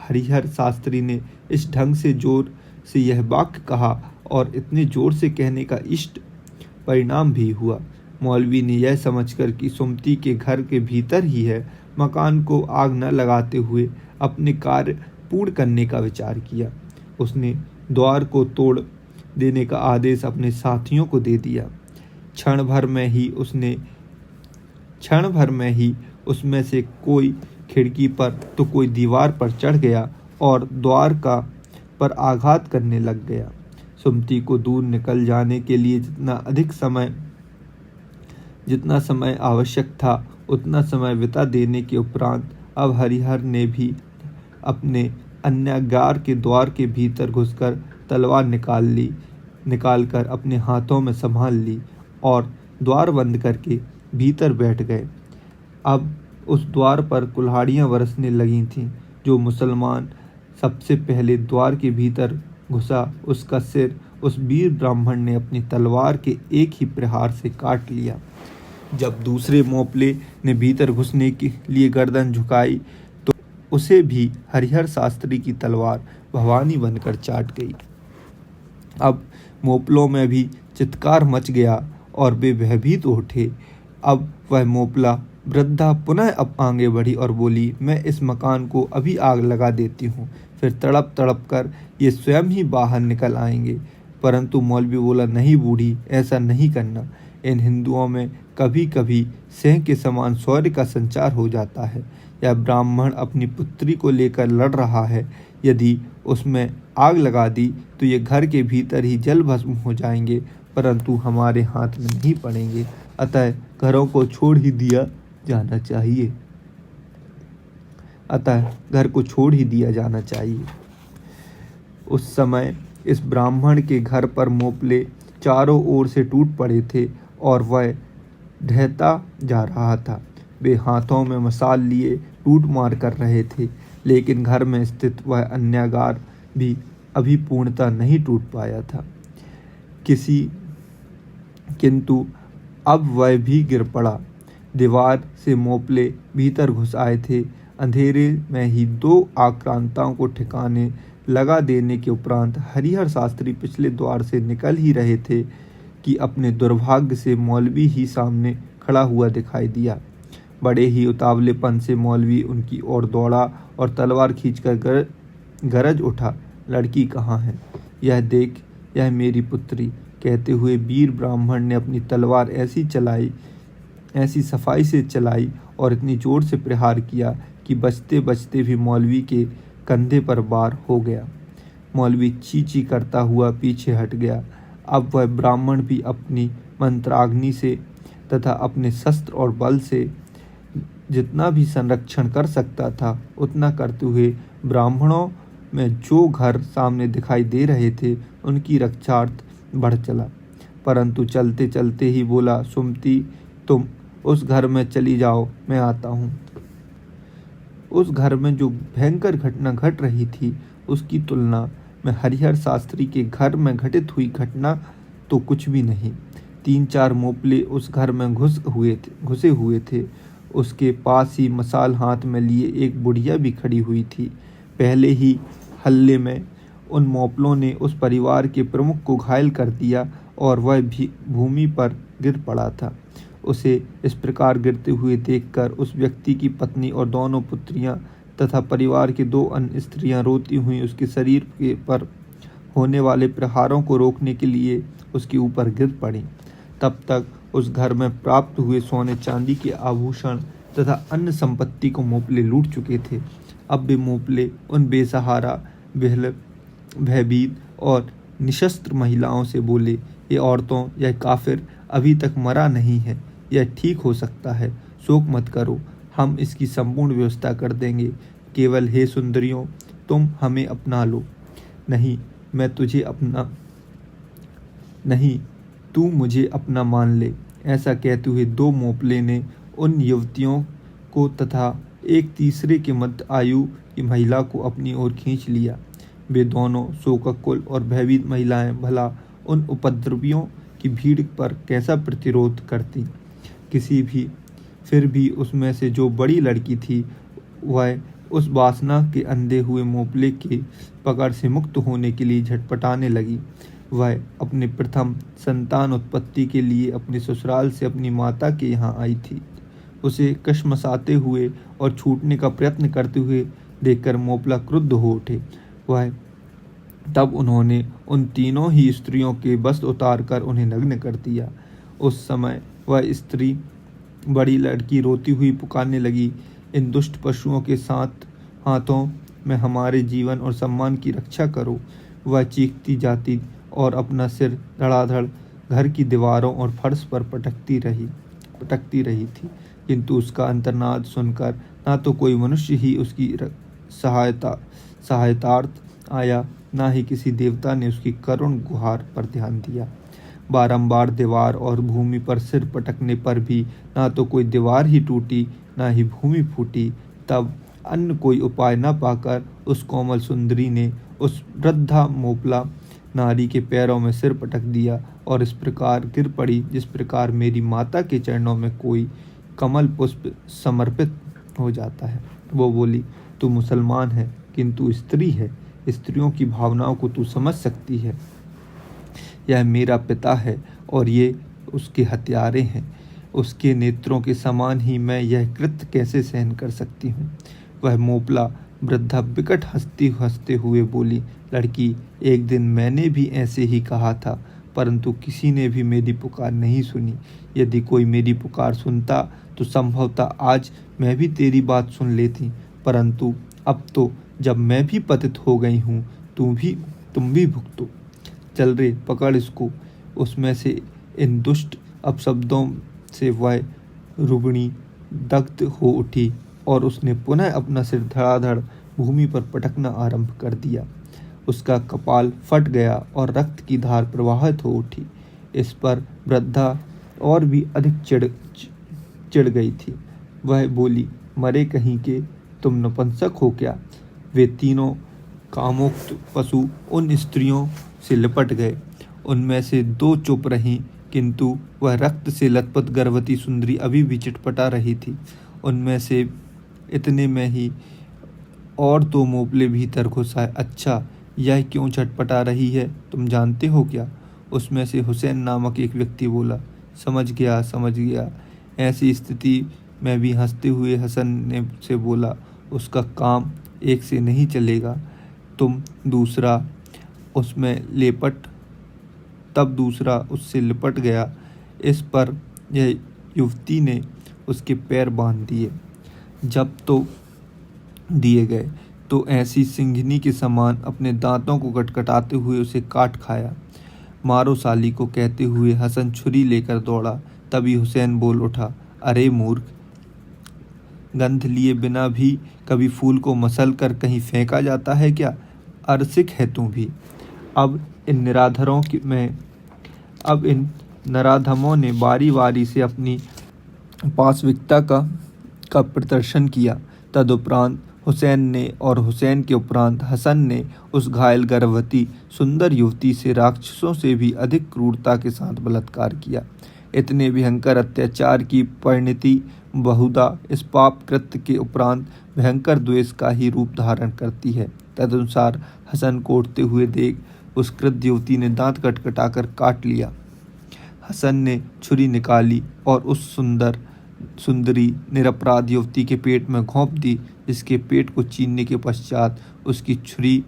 हरिहर शास्त्री ने इस ढंग से जोर से यह वाक्य कहा और इतने जोर से कहने का इष्ट परिणाम भी हुआ। मौलवी ने यह समझकर कि सुमति के घर के भीतर ही है, मकान को आग न लगाते हुए अपने कार्य पूर्ण करने का विचार किया। उसने द्वार को तोड़ देने का आदेश अपने साथियों को दे दिया। क्षण भर में ही उसमें से कोई खिड़की पर तो कोई दीवार पर चढ़ गया और द्वार पर आघात करने लग गया। सुमति को दूर निकल जाने के लिए जितना समय आवश्यक था उतना समय बिता देने के उपरांत अब हरिहर ने भी अपने अन्यागार के द्वार के भीतर घुसकर तलवार निकालकर अपने हाथों में संभाल ली और द्वार बंद करके भीतर बैठ गए। अब उस द्वार पर कुल्हाड़ियाँ बरसने लगी थीं। जो मुसलमान सबसे पहले द्वार के भीतर घुसा उसका सिर उस वीर ब्राह्मण ने अपनी तलवार के एक ही प्रहार से काट लिया। जब दूसरे मोपले ने भीतर घुसने के लिए गर्दन झुकाई तो उसे भी हरिहर शास्त्री की तलवार भवानी बनकर चाट गई। अब मोपलों में भी चित्कार मच गया और वे भयभीत उठे। अब वह मोपला वृद्धा पुनः अब आगे बढ़ी और बोली, मैं इस मकान को अभी आग लगा देती हूँ, फिर तड़प तड़प कर ये स्वयं ही बाहर निकल आएंगे। परंतु मौलवी बोला, नहीं बूढ़ी, ऐसा नहीं करना। इन हिंदुओं में कभी कभी सिंह के समान शौर्य का संचार हो जाता है। यह ब्राह्मण अपनी पुत्री को लेकर लड़ रहा है, यदि उसमें आग लगा दी तो ये घर के भीतर ही जल भस्म हो जाएंगे, परंतु हमारे हाथ में नहीं पड़ेंगे। अतः घरों को छोड़ ही दिया जाना चाहिए। अतः घर को छोड़ ही दिया जाना चाहिए। उस समय इस ब्राह्मण के घर पर मोपले चारों ओर से टूट पड़े थे और वह ढहता जा रहा था। वे हाथों में मसाल लिए टूट मार कर रहे थे, लेकिन घर में स्थित वह अन्यागार भी अभी पूर्णतः नहीं टूट पाया था। किंतु अब वह भी गिर पड़ा। दीवार से मोपले भीतर घुस आए थे। अंधेरे में ही 2 आक्रांताओं को ठिकाने लगा देने के उपरांत हरिहर शास्त्री पिछले द्वार से निकल ही रहे थे कि अपने दुर्भाग्य से मौलवी ही सामने खड़ा हुआ दिखाई दिया। बड़े ही उतावलेपन से मौलवी उनकी ओर दौड़ा और तलवार खींचकर गरज उठा, लड़की कहाँ है? यह देख, यह मेरी पुत्री। कहते हुए वीर ब्राह्मण ने अपनी तलवार ऐसी सफाई से चलाई और इतनी जोर से प्रहार किया कि बचते बचते भी मौलवी के कंधे पर वार हो गया। मौलवी चींची करता हुआ पीछे हट गया। अब वह ब्राह्मण भी अपनी मंत्राग्नि से तथा अपने शस्त्र और बल से जितना भी संरक्षण कर सकता था उतना करते हुए ब्राह्मणों में जो घर सामने दिखाई दे रहे थे उनकी रक्षार्थ बढ़ चला। परंतु चलते चलते ही बोला, सुमति, तुम उस घर में चली जाओ, मैं आता हूँ। उस घर में जो भयंकर घटना घट रही थी उसकी तुलना में हरिहर शास्त्री के घर में घटित हुई घटना तो कुछ भी नहीं। 3-4 मोपले उस घर में घुसे हुए थे। उसके पास ही मसाल हाथ में लिए एक बुढ़िया भी खड़ी हुई थी। पहले ही हल्ले में उन मोपलों ने उस परिवार के प्रमुख को घायल कर दिया और वह भी भूमि पर गिर पड़ा था। उसे इस प्रकार गिरते हुए देखकर उस व्यक्ति की पत्नी और दोनों पुत्रियां तथा परिवार की 2 अन्य स्त्रियां रोती हुई उसके शरीर पर होने वाले प्रहारों को रोकने के लिए उसके ऊपर गिर पड़ी। तब तक उस घर में प्राप्त हुए सोने चांदी के आभूषण तथा अन्य संपत्ति को मोपले लूट चुके थे। अब वे मोपले उन बेसहारा, भयभीत और निशस्त्र महिलाओं से बोले, ये औरतों, यह काफिर अभी तक मरा नहीं है, यह ठीक हो सकता है, शोक मत करो, हम इसकी संपूर्ण व्यवस्था कर देंगे। केवल हे सुंदरियों, तुम हमें अपना लो। नहीं, तू मुझे अपना मान ले। ऐसा कहते हुए 2 मोपले ने उन युवतियों को तथा एक तीसरे के मध्य आयु की महिला को अपनी ओर खींच लिया। वे दोनों शोकाकुल और भयभीत महिलाएं भला उन उपद्रवियों की भीड़ पर कैसा प्रतिरोध करती। फिर भी उसमें से जो बड़ी लड़की थी वह उस वासना के अंधे हुए मोपले के पकड़ से मुक्त होने के लिए झटपटाने लगी। वह अपने प्रथम संतान उत्पत्ति के लिए अपने ससुराल से अपनी माता के यहाँ आई थी। उसे कशमसाते हुए और छूटने का प्रयत्न करते हुए देखकर मोपला क्रुद्ध हो उठे। तब उन्होंने उन तीनों ही स्त्रियों के वस्त्र उतार कर उन्हें नग्न कर दिया। उस समय वह स्त्री, बड़ी लड़की, रोती हुई पुकारने लगी, इन दुष्ट पशुओं के साथ हाथों में हमारे जीवन और सम्मान की रक्षा करो। वह चीखती जाती और अपना सिर धड़ाधड़ घर की दीवारों और फर्श पर पटकती रही थी, किंतु उसका अंतर्नाद सुनकर ना तो कोई मनुष्य ही उसकी सहायतार्थ आया, ना ही किसी देवता ने उसकी करुण गुहार पर ध्यान दिया। बारंबार दीवार और भूमि पर सिर पटकने पर भी ना तो कोई दीवार ही टूटी, ना ही भूमि फूटी। तब अन्य कोई उपाय न पाकर उस कोमल सुंदरी ने उस वृद्धा मोपला नारी के पैरों में सिर पटक दिया और इस प्रकार गिर पड़ी जिस प्रकार मेरी माता के चरणों में कोई कमल पुष्प समर्पित हो जाता है। वो बोली, तू मुसलमान है किंतु स्त्री है, स्त्रियों की भावनाओं को तू समझ सकती है। यह मेरा पिता है और ये उसके हत्यारे हैं। उसके नेत्रों के समान ही मैं यह कृत्य कैसे सहन कर सकती हूँ। वह मोपला वृद्धा बिकट हंसते हंसते हुए बोली, लड़की, एक दिन मैंने भी ऐसे ही कहा था, परंतु किसी ने भी मेरी पुकार नहीं सुनी। यदि कोई मेरी पुकार सुनता तो संभवतः आज मैं भी तेरी बात सुन लेती, परंतु अब तो जब मैं भी पतित हो गई हूँ तुम भी भुगतो। चल रे, पकड़ इसको। उसमें से इन दुष्ट अपशब्दों से वह रुग्णी दग्ध हो उठी और उसने पुनः अपना सिर धड़ाधड़ भूमि पर पटकना आरंभ कर दिया। उसका कपाल फट गया और रक्त की धार प्रवाहित हो उठी। इस पर वृद्धा और भी अधिक चिढ़ गई थी। वह बोली, मरे कहीं के, तुम नपुंसक हो क्या? वे तीनों कामोक्त पशु उन स्त्रियों से लिपट गए। उनमें से दो चुप रहीं, किंतु वह रक्त से लथपथ गर्भवती सुंदरी अभी भी चिटपटा रही थी। उनमें से इतने में ही और दो मोपले भीतर घुस आए। अच्छा, यह क्यों छटपटा रही है, तुम जानते हो क्या? उसमें से हुसैन नामक एक व्यक्ति बोला। समझ गया। ऐसी स्थिति में भी हंसते हुए हसन ने से बोला, उसका काम एक से नहीं चलेगा। तब दूसरा उससे लिपट गया। इस पर यह युवती ने उसके पैर बांध दिए। जब तो दिए गए तो ऐसी सिंघनी के समान अपने दांतों को कटकटाते हुए उसे काट खाया। मारो साली को कहते हुए हसन छुरी लेकर दौड़ा। तभी हुसैन बोल उठा, अरे मूर्ख, गंध लिए बिना भी कभी फूल को मसल कर कहीं फेंका जाता है क्या? अरसिक है तू भी। अब इन नराधमों ने बारी बारी से अपनी पाशविकता का प्रदर्शन किया। तदुपरांत हुसैन ने और हुसैन के उपरांत हसन ने उस घायल गर्भवती सुंदर युवती से राक्षसों से भी अधिक क्रूरता के साथ बलात्कार किया। इतने भयंकर अत्याचार की परिणति बहुधा इस पाप कृत्य के उपरांत भयंकर द्वेष का ही रूप धारण करती है। तदनुसार हसन को उठते हुए देख उस क्रुद्ध युवती ने दांत कटकटाकर काट लिया। हसन ने छुरी निकाली और उस सुंदरी निरपराध युवती के पेट में घोंप दी, जिसके पेट को चीरने के पश्चात उसकी छुरी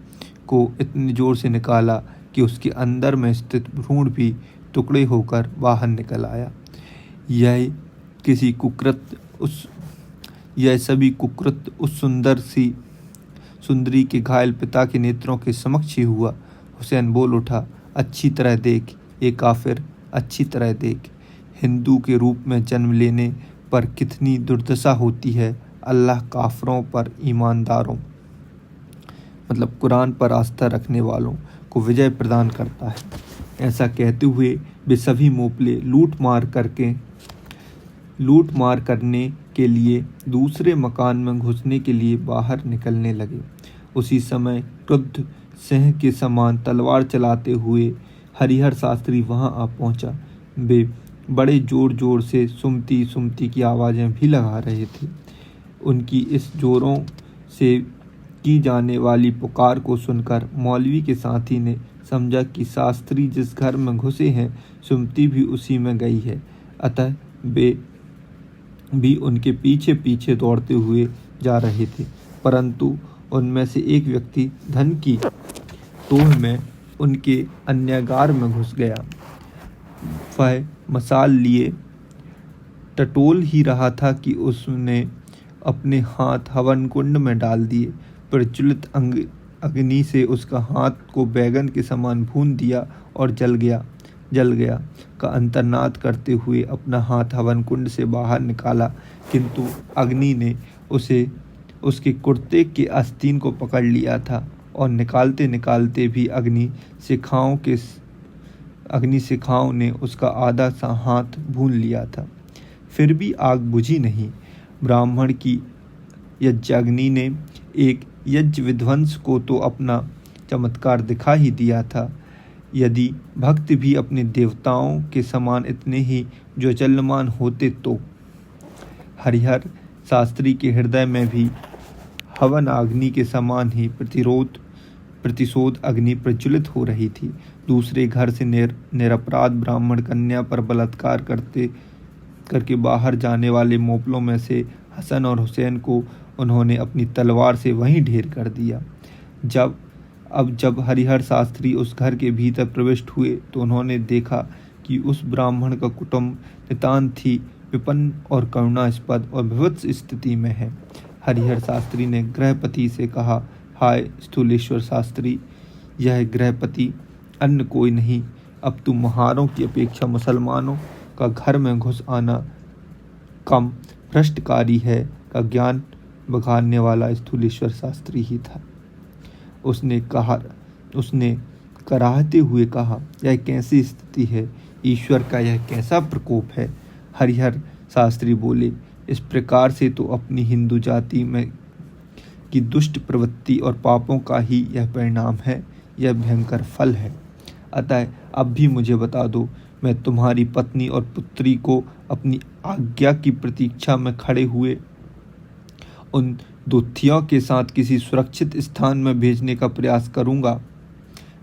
को इतने जोर से निकाला कि उसके अंदर में स्थित भ्रूण भी टुकड़े होकर बाहर निकल आया। यह सभी कुकृत्य उस सुंदरी के घायल पिता के नेत्रों के समक्ष ही हुआ। हुसैन बोल उठा, अच्छी तरह देख ये काफिर, अच्छी तरह देख। हिंदू के रूप में जन्म लेने पर कितनी दुर्दशा होती है। अल्लाह काफिरों पर ईमानदारों मतलब कुरान पर आस्था रखने वालों को विजय प्रदान करता है। ऐसा कहते हुए वे सभी मोपले लूट मार करने के लिए दूसरे मकान में घुसने के लिए बाहर निकलने लगे। उसी समय क्रुद्ध सिंह के समान तलवार चलाते हुए हरिहर शास्त्री वहां आ पहुंचा। वे बड़े जोर जोर से सुमती सुमती की आवाज़ें भी लगा रहे थे। उनकी इस जोरों से की जाने वाली पुकार को सुनकर मौलवी के साथी ने समझा कि शास्त्री जिस घर में घुसे हैं सुमती भी उसी में गई है। अतः वे भी उनके पीछे पीछे दौड़ते हुए जा रहे थे, परंतु उनमें से एक व्यक्ति धन की टोह में उनके अन्यागार में घुस गया। वह मसाल लिए टटोल ही रहा था कि उसने अपने हाथ हवन कुंड में डाल दिए। प्रज्वलित अग्नि से उसका हाथ को बैगन के समान भून दिया और जल गया का अंतर्नाद करते हुए अपना हाथ हवन कुंड से बाहर निकाला, किंतु अग्नि ने उसे उसके कुर्ते के आस्तीन को पकड़ लिया था और निकालते निकालते भी अग्नि शिखाओं ने उसका आधा सा हाथ भून लिया था। फिर भी आग बुझी नहीं। ब्राह्मण की यज्ञाग्नि ने एक यज्ञ विध्वंस को तो अपना चमत्कार दिखा ही दिया था। यदि भक्त भी अपने देवताओं के समान इतने ही ज्वलनमान होते तो हरिहर शास्त्री के हृदय में भी हवन अग्नि के समान ही प्रतिरोध प्रतिशोध अग्नि प्रज्वलित हो रही थी। दूसरे घर से निरपराध ब्राह्मण कन्या पर बलात्कार करके बाहर जाने वाले मोपलों में से हसन और हुसैन को उन्होंने अपनी तलवार से वहीं ढेर कर दिया। जब हरिहर शास्त्री उस घर के भीतर प्रविष्ट हुए तो उन्होंने देखा कि उस ब्राह्मण का कुटुंब नितांत ही विपन्न और करुणास्पद और विभत्स स्थिति में है। हरिहर शास्त्री ने गृहपति से कहा, हाय स्थूलेश्वर शास्त्री, यह गृहपति अन्य कोई नहीं, अब तुम महारों की अपेक्षा मुसलमानों का घर में घुस आना कम भ्रष्टकारी है का ज्ञान बघाड़ने वाला स्थूलेश्वर शास्त्री ही था। उसने कराहते हुए कहा, यह कैसी स्थिति है, ईश्वर का यह कैसा प्रकोप है। हरिहर शास्त्री बोले, इस प्रकार से तो अपनी हिंदू जाति में की दुष्ट प्रवृत्ति और पापों का ही यह परिणाम है, यह भयंकर फल है। अतः अब भी मुझे बता दो, मैं तुम्हारी पत्नी और पुत्री को अपनी आज्ञा की प्रतीक्षा में खड़े हुए उन दुथियों के साथ किसी सुरक्षित स्थान में भेजने का प्रयास करूंगा।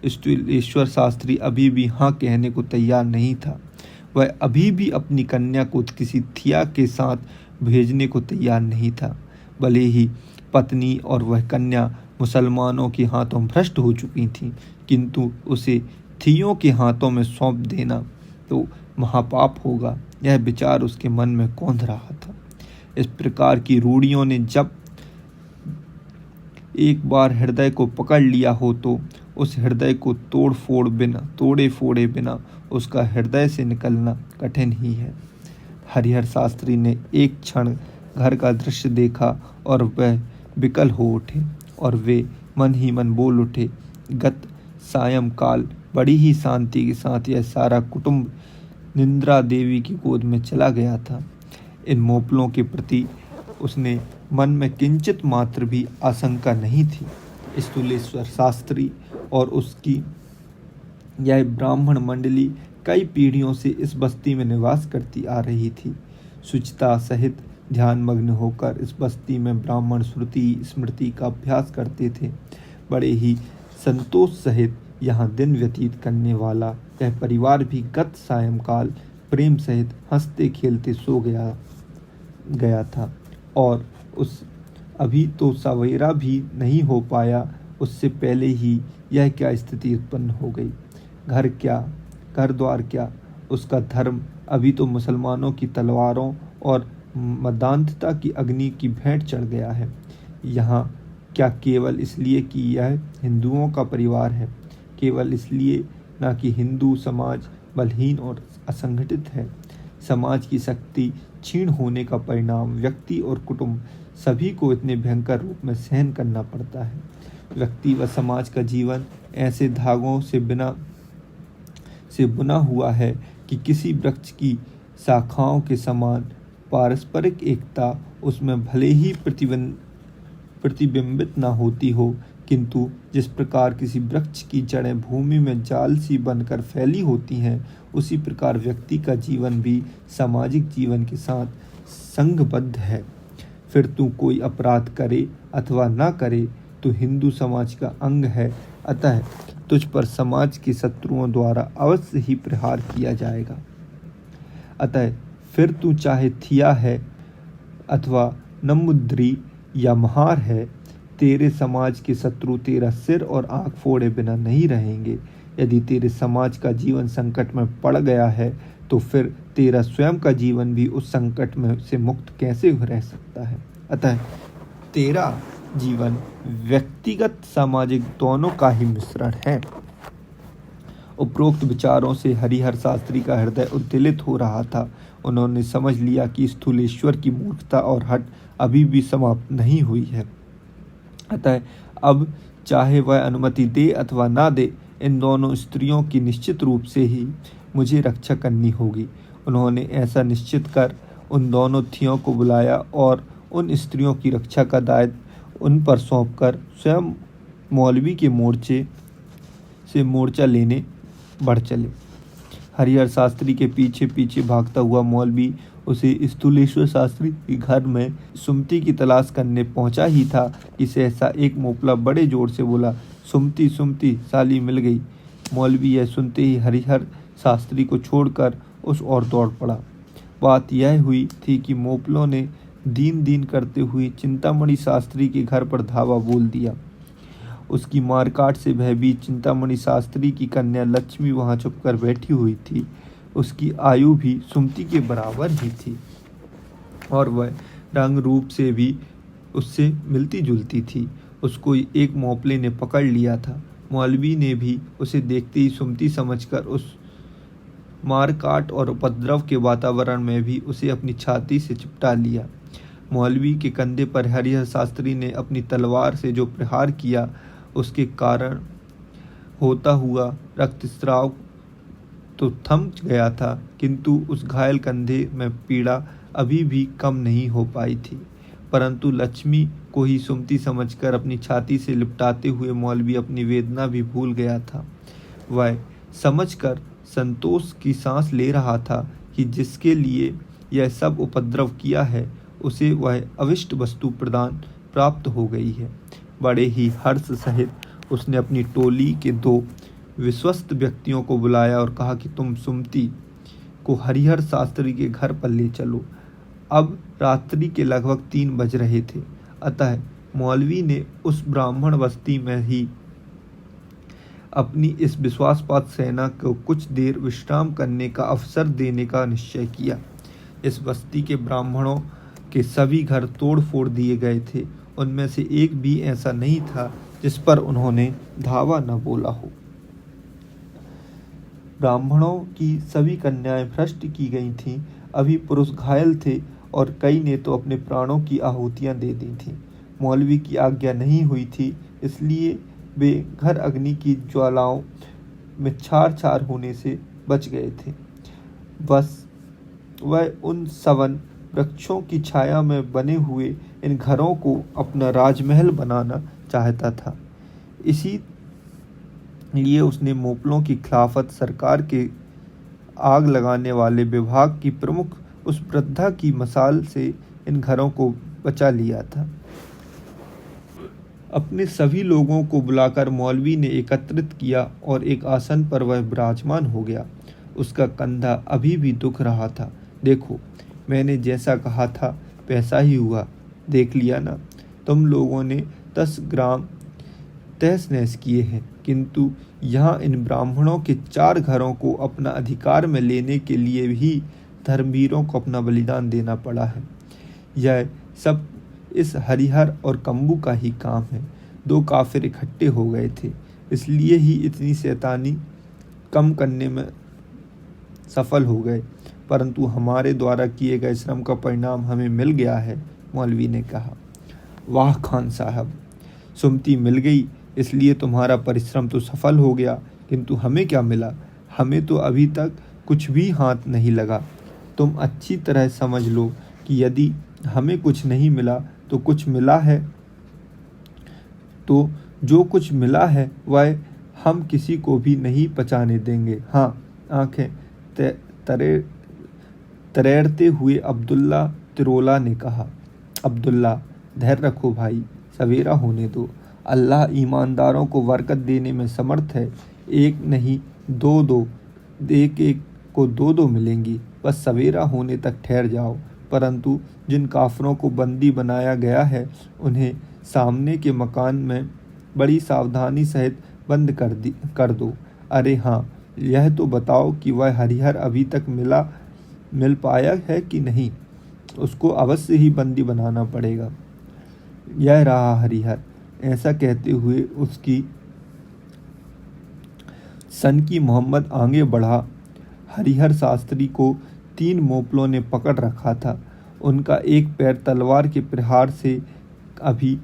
ईश्वर शास्त्री अभी भी हाँ कहने को तैयार नहीं था। वह अभी भी अपनी कन्या को किसी थिया के साथ भेजने को तैयार नहीं था। भले ही पत्नी और वह कन्या मुसलमानों के हाथों भ्रष्ट हो चुकी थी, किंतु उसे थियों के हाथों में सौंप देना तो महापाप होगा, यह विचार उसके मन में कौंध रहा था। इस प्रकार की रूढ़ियों ने जब एक बार हृदय को पकड़ लिया हो तो उस हृदय को तोड़े फोड़े बिना उसका हृदय से निकलना कठिन ही है। हरिहर शास्त्री ने एक क्षण घर का दृश्य देखा और वह विकल हो उठे और वे मन ही मन बोल उठे, गत सायंकाल बड़ी ही शांति के साथ यह सारा कुटुंब निंद्रा देवी की गोद में चला गया था। इन मोपलों के प्रति उसने मन में किंचित मात्र भी आशंका नहीं थी। स्थूलेश्वर शास्त्री और उसकी यह ब्राह्मण मंडली कई पीढ़ियों से इस बस्ती में निवास करती आ रही थी। शुचिता सहित ध्यानमग्न होकर इस बस्ती में ब्राह्मण श्रुति स्मृति का अभ्यास करते थे। बड़े ही संतोष सहित यहाँ दिन व्यतीत करने वाला यह परिवार भी गत सायंकाल प्रेम सहित हंसते खेलते सो गया था और उस अभी तो सवेरा भी नहीं हो पाया, उससे पहले ही यह क्या स्थिति उत्पन्न हो गई। घर द्वार क्या, उसका धर्म अभी तो मुसलमानों की तलवारों और मदांधता की अग्नि की भेंट चढ़ गया है। यहाँ क्या केवल इसलिए कि यह हिंदुओं का परिवार है, केवल इसलिए ना कि हिंदू समाज बलहीन और असंगठित है। समाज की शक्ति क्षीण होने का परिणाम व्यक्ति और कुटुंब सभी को इतने भयंकर रूप में सहन करना पड़ता है। व्यक्ति व समाज का जीवन ऐसे धागों से बुना हुआ है कि किसी वृक्ष की शाखाओं के समान पारस्परिक एकता उसमें भले ही प्रतिबिंबित न होती हो, किंतु जिस प्रकार किसी वृक्ष की जड़ें भूमि में जाल सी बनकर फैली होती हैं, उसी प्रकार व्यक्ति का जीवन भी सामाजिक जीवन के साथ संघबद्ध है। फिर तू कोई अपराध करे अथवा ना करे तो हिंदू समाज का अंग है, अतः तुझ पर समाज के शत्रुओं द्वारा अवश्य ही प्रहार किया जाएगा। अतः फिर तू चाहे थिया है अथवा नमुद्री या महार है, तेरे समाज के शत्रु तेरा सिर और आंख फोड़े बिना नहीं रहेंगे। यदि तेरे समाज का जीवन संकट में पड़ गया है तो फिर तेरा स्वयं का जीवन भी उस संकट में से मुक्त कैसे रह सकता है। अतः तेरा जीवन व्यक्तिगत सामाजिक दोनों का ही मिश्रण है। उपरोक्त विचारों से हरिहर शास्त्री का हृदय उद्वेलित हो रहा था। उन्होंने समझ लिया कि स्थूलेश्वर की मूर्खता और हठ अभी भी समाप्त नहीं हुई है। अतः अब चाहे वह अनुमति दे अथवा ना दे, इन दोनों स्त्रियों की निश्चित रूप से ही मुझे रक्षा करनी होगी। उन्होंने ऐसा निश्चित कर उन दोनों थियों को बुलाया और उन स्त्रियों की रक्षा का दायित्व उन पर सौंपकर स्वयं मौलवी के मोर्चा लेने बढ़ चले। हरिहर शास्त्री के पीछे पीछे भागता हुआ मौलवी उसे स्थूलेश्वर शास्त्री के घर में सुमति की तलाश करने पहुंचा ही था कि सहसा एक मोपला बड़े जोर से बोला, सुमती सुमती साली मिल गई। मौलवी यह सुनते ही हरिहर शास्त्री को छोड़कर उस ओर दौड़ पड़ा। बात यह हुई थी कि मोपलों ने दीन दीन करते हुए चिंतामणि शास्त्री के घर पर धावा बोल दिया। उसकी मारकाट से भयभीत चिंतामणि शास्त्री की कन्या लक्ष्मी वहां छुपकर बैठी हुई थी। उसकी आयु भी सुमति के बराबर ही थी और वह रंग रूप से भी उससे मिलती जुलती थी। उसको एक मोपले ने पकड़ लिया था। मौलवी ने भी उसे देखते ही सुमति समझकर उस मारकाट और उपद्रव के वातावरण में भी उसे अपनी छाती से चिपटा लिया। मौलवी के कंधे पर हरिहर शास्त्री ने अपनी तलवार से जो प्रहार किया, उसके कारण होता हुआ रक्तस्राव तो थम गया था, किंतु उस घायल कंधे में पीड़ा अभी भी कम नहीं हो पाई थी। परंतु लक्ष्मी को ही सुमति समझकर अपनी छाती से लिपटाते हुए मौलवी अपनी वेदना भी भूल गया था। वह समझकर संतोष की सांस ले रहा था कि जिसके लिए यह सब उपद्रव किया है, उसे वह अविष्ट वस्तु प्रदान प्राप्त हो गई है। बड़े ही हर्ष सहित उसने अपनी टोली के 2 विश्वस्त व्यक्तियों को बुलाया और कहा कि तुम सुमति को हरिहर शास्त्री के घर पर ले चलो। अब रात्रि के लगभग 3 बज रहे थे, अतः मौलवी ने उस ब्राह्मण बस्ती में ही अपनी इस विश्वासपात सेना को कुछ देर विश्राम करने का अवसर देने का निश्चय किया। इस बस्ती के ब्राह्मणों के सभी घर तोड़ फोड़ दिए गए थे। उनमें से एक भी ऐसा नहीं था जिस पर उन्होंने धावा न बोला हो। ब्राह्मणों की सभी कन्याएं भ्रष्ट की गई थीं। अभी पुरुष घायल थे और कई ने तो अपने प्राणों की आहुतियां दे दी थीं। मौलवी की आज्ञा नहीं हुई थी, इसलिए वे घर अग्नि की ज्वालाओं में छार छार होने से बच गए थे। बस वह उन सवन वृक्षों की छाया में बने हुए इन घरों को अपना राजमहल बनाना चाहता था। इसी लिए उसने मोपलों की खिलाफत सरकार के आग लगाने वाले विभाग की प्रमुख उस वृद्धा की मसाल से इन घरों को बचा लिया था। अपने सभी लोगों को बुलाकर मौलवी ने एकत्रित किया और एक आसन पर वह विराजमान हो गया। उसका कंधा अभी भी दुख रहा था। देखो, मैंने जैसा कहा था वैसा ही हुआ, देख लिया ना। तुम लोगों ने 10 ग्राम तहस नहस किए हैं, किंतु यहाँ इन ब्राह्मणों के 4 घरों को अपना अधिकार में लेने के लिए भी धर्मवीरों को अपना बलिदान देना पड़ा है। यह सब इस हरिहर और कंबू का ही काम है। 2 काफिर इकट्ठे हो गए थे, इसलिए ही इतनी शैतानी कम करने में सफल हो गए, परंतु हमारे द्वारा किए गए श्रम का परिणाम हमें मिल गया है। मौलवी ने कहा, वाह खान साहब, सुमति मिल गई, इसलिए तुम्हारा परिश्रम तो सफल हो गया, किंतु हमें क्या मिला? हमें तो अभी तक कुछ भी हाथ नहीं लगा। तुम अच्छी तरह समझ लो कि यदि हमें कुछ नहीं मिला तो कुछ मिला है, तो जो कुछ मिला है वह हम किसी को भी नहीं पचाने देंगे। हाँ, आंखें तरेरते हुए अब्दुल्ला तिरोला ने कहा, अब्दुल्ला, धैर्य रखो भाई, सवेरा होने दो। अल्लाह ईमानदारों को बरकत देने में समर्थ है। एक नहीं 2 एक को 2 मिलेंगी। बस सवेरा होने तक ठहर जाओ। परंतु जिन काफरों को बंदी बनाया गया है, उन्हें सामने के मकान में बड़ी सावधानी सहित बंद कर दो। अरे हाँ, यह तो बताओ कि वह हरिहर अभी तक मिल पाया है कि नहीं? उसको अवश्य ही बंदी बनाना पड़ेगा। यह रहा हरिहर। ऐसा कहते हुए उसकी सन की मोहम्मद आगे बढ़ा। हरिहर शास्त्री को 3 मोपलों ने पकड़ रखा था। उनका एक पैर तलवार के प्रहार से अभी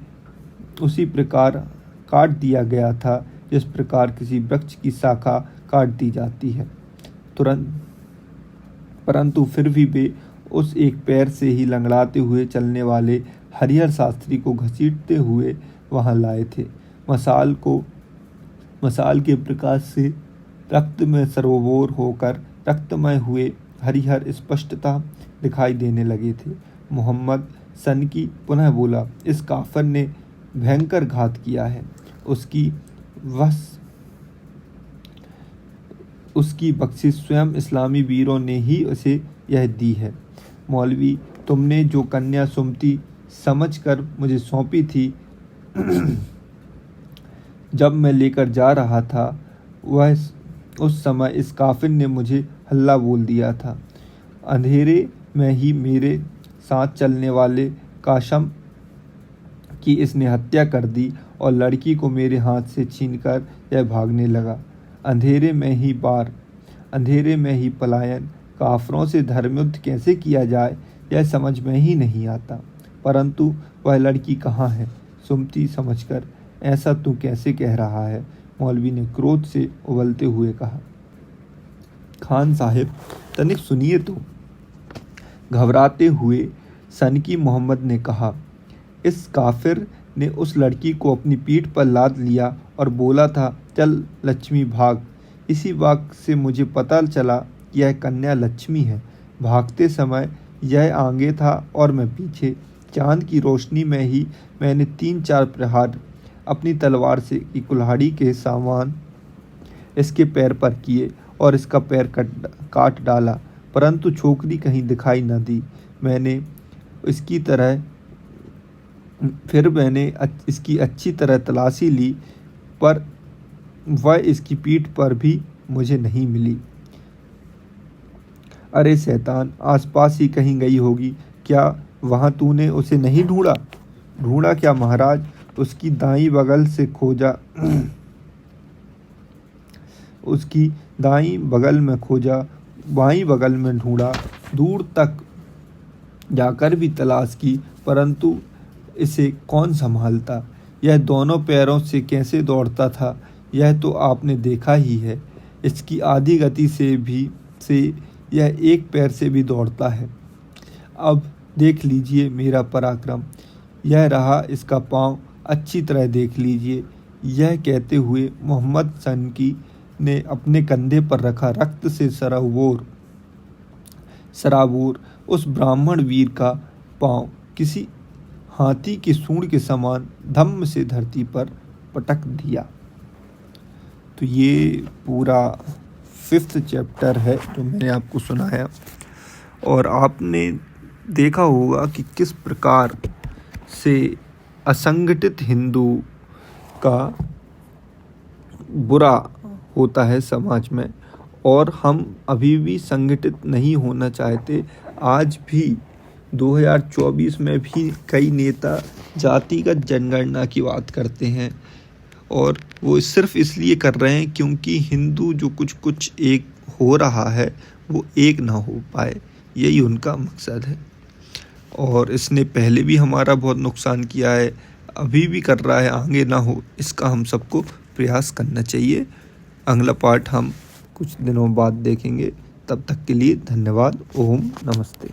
उसी प्रकार काट दिया गया था जिस प्रकार किसी वृक्ष की शाखा काट दी जाती है तुरंत, परंतु फिर भी वे उस एक पैर से ही लंगड़ाते हुए चलने वाले हरिहर शास्त्री को घसीटते हुए वहां लाए थे। मसाल के प्रकाश से रक्त में सरोबोर होकर रक्तमय हुए हरिहर स्पष्टता दिखाई देने लगे थे। मोहम्मद सनकी पुनः बोला, इस काफिर ने भयंकर घात किया है। उसकी बस उसकी बख्शिश स्वयं इस्लामी वीरों ने ही उसे यह दी है। मौलवी, तुमने जो कन्या सुमति समझकर मुझे सौंपी थी, जब मैं लेकर जा रहा था, वह उस समय इस काफिर ने मुझे हल्ला बोल दिया था। अंधेरे में ही मेरे साथ चलने वाले काशम की इसने हत्या कर दी और लड़की को मेरे हाथ से छीनकर यह भागने लगा। अंधेरे में ही पलायन, काफरों से धर्मयुद्ध कैसे किया जाए यह समझ में ही नहीं आता। परंतु वह लड़की कहाँ है? सुमति समझकर, ऐसा तू कैसे कह रहा है? मौलवी ने क्रोध से उबलते हुए कहा। खान साहिब, तनिक सुनिए तो, घबराते हुए सनकी मोहम्मद ने कहा। इस काफिर ने उस लड़की को अपनी पीठ पर लाद लिया और बोला था, चल लक्ष्मी भाग। इसी बात से मुझे पता चला कि यह कन्या लक्ष्मी है। भागते समय यह आगे था और मैं पीछे। चांद की रोशनी में ही मैंने 3-4 प्रहार अपनी तलवार से की कुल्हाड़ी के सामान इसके पैर पर किए और इसका पैर काट डाला, परंतु छोकरी कहीं दिखाई न दी। मैंने इसकी अच्छी तरह तलाशी ली, पर वह इसकी पीठ पर भी मुझे नहीं मिली। अरे शैतान, आसपास ही कहीं गई होगी। क्या वहाँ तूने उसे नहीं ढूंढा? ढूंढा क्या महाराज? उसकी दाईं बगल से खोजा, उसकी दाईं बगल में खोजा, बाईं बगल में ढूंढा, दूर तक जाकर भी तलाश की, परंतु इसे कौन संभालता? यह दोनों पैरों से कैसे दौड़ता था यह तो आपने देखा ही है। इसकी आधी गति से यह एक पैर से भी दौड़ता है। अब देख लीजिए मेरा पराक्रम, यह रहा इसका पाँव, अच्छी तरह देख लीजिए। यह कहते हुए मोहम्मद सनकी ने अपने कंधे पर रखा रक्त से सराबोर उस ब्राह्मण वीर का पाँव किसी हाथी की सूंड के समान धम्म से धरती पर पटक दिया। तो ये पूरा 5th चैप्टर है जो मैंने आपको सुनाया, और आपने देखा होगा कि किस प्रकार से असंगठित हिंदू का बुरा होता है समाज में, और हम अभी भी संगठित नहीं होना चाहते। आज भी 2024 में भी कई नेता जातिगत जनगणना की बात करते हैं, और वो सिर्फ इसलिए कर रहे हैं क्योंकि हिंदू जो कुछ एक हो रहा है वो एक ना हो पाए, यही उनका मकसद है। और इसने पहले भी हमारा बहुत नुकसान किया है, अभी भी कर रहा है, आगे ना हो इसका हम सबको प्रयास करना चाहिए। अगला पार्ट हम कुछ दिनों बाद देखेंगे। तब तक के लिए धन्यवाद। ओम नमस्ते।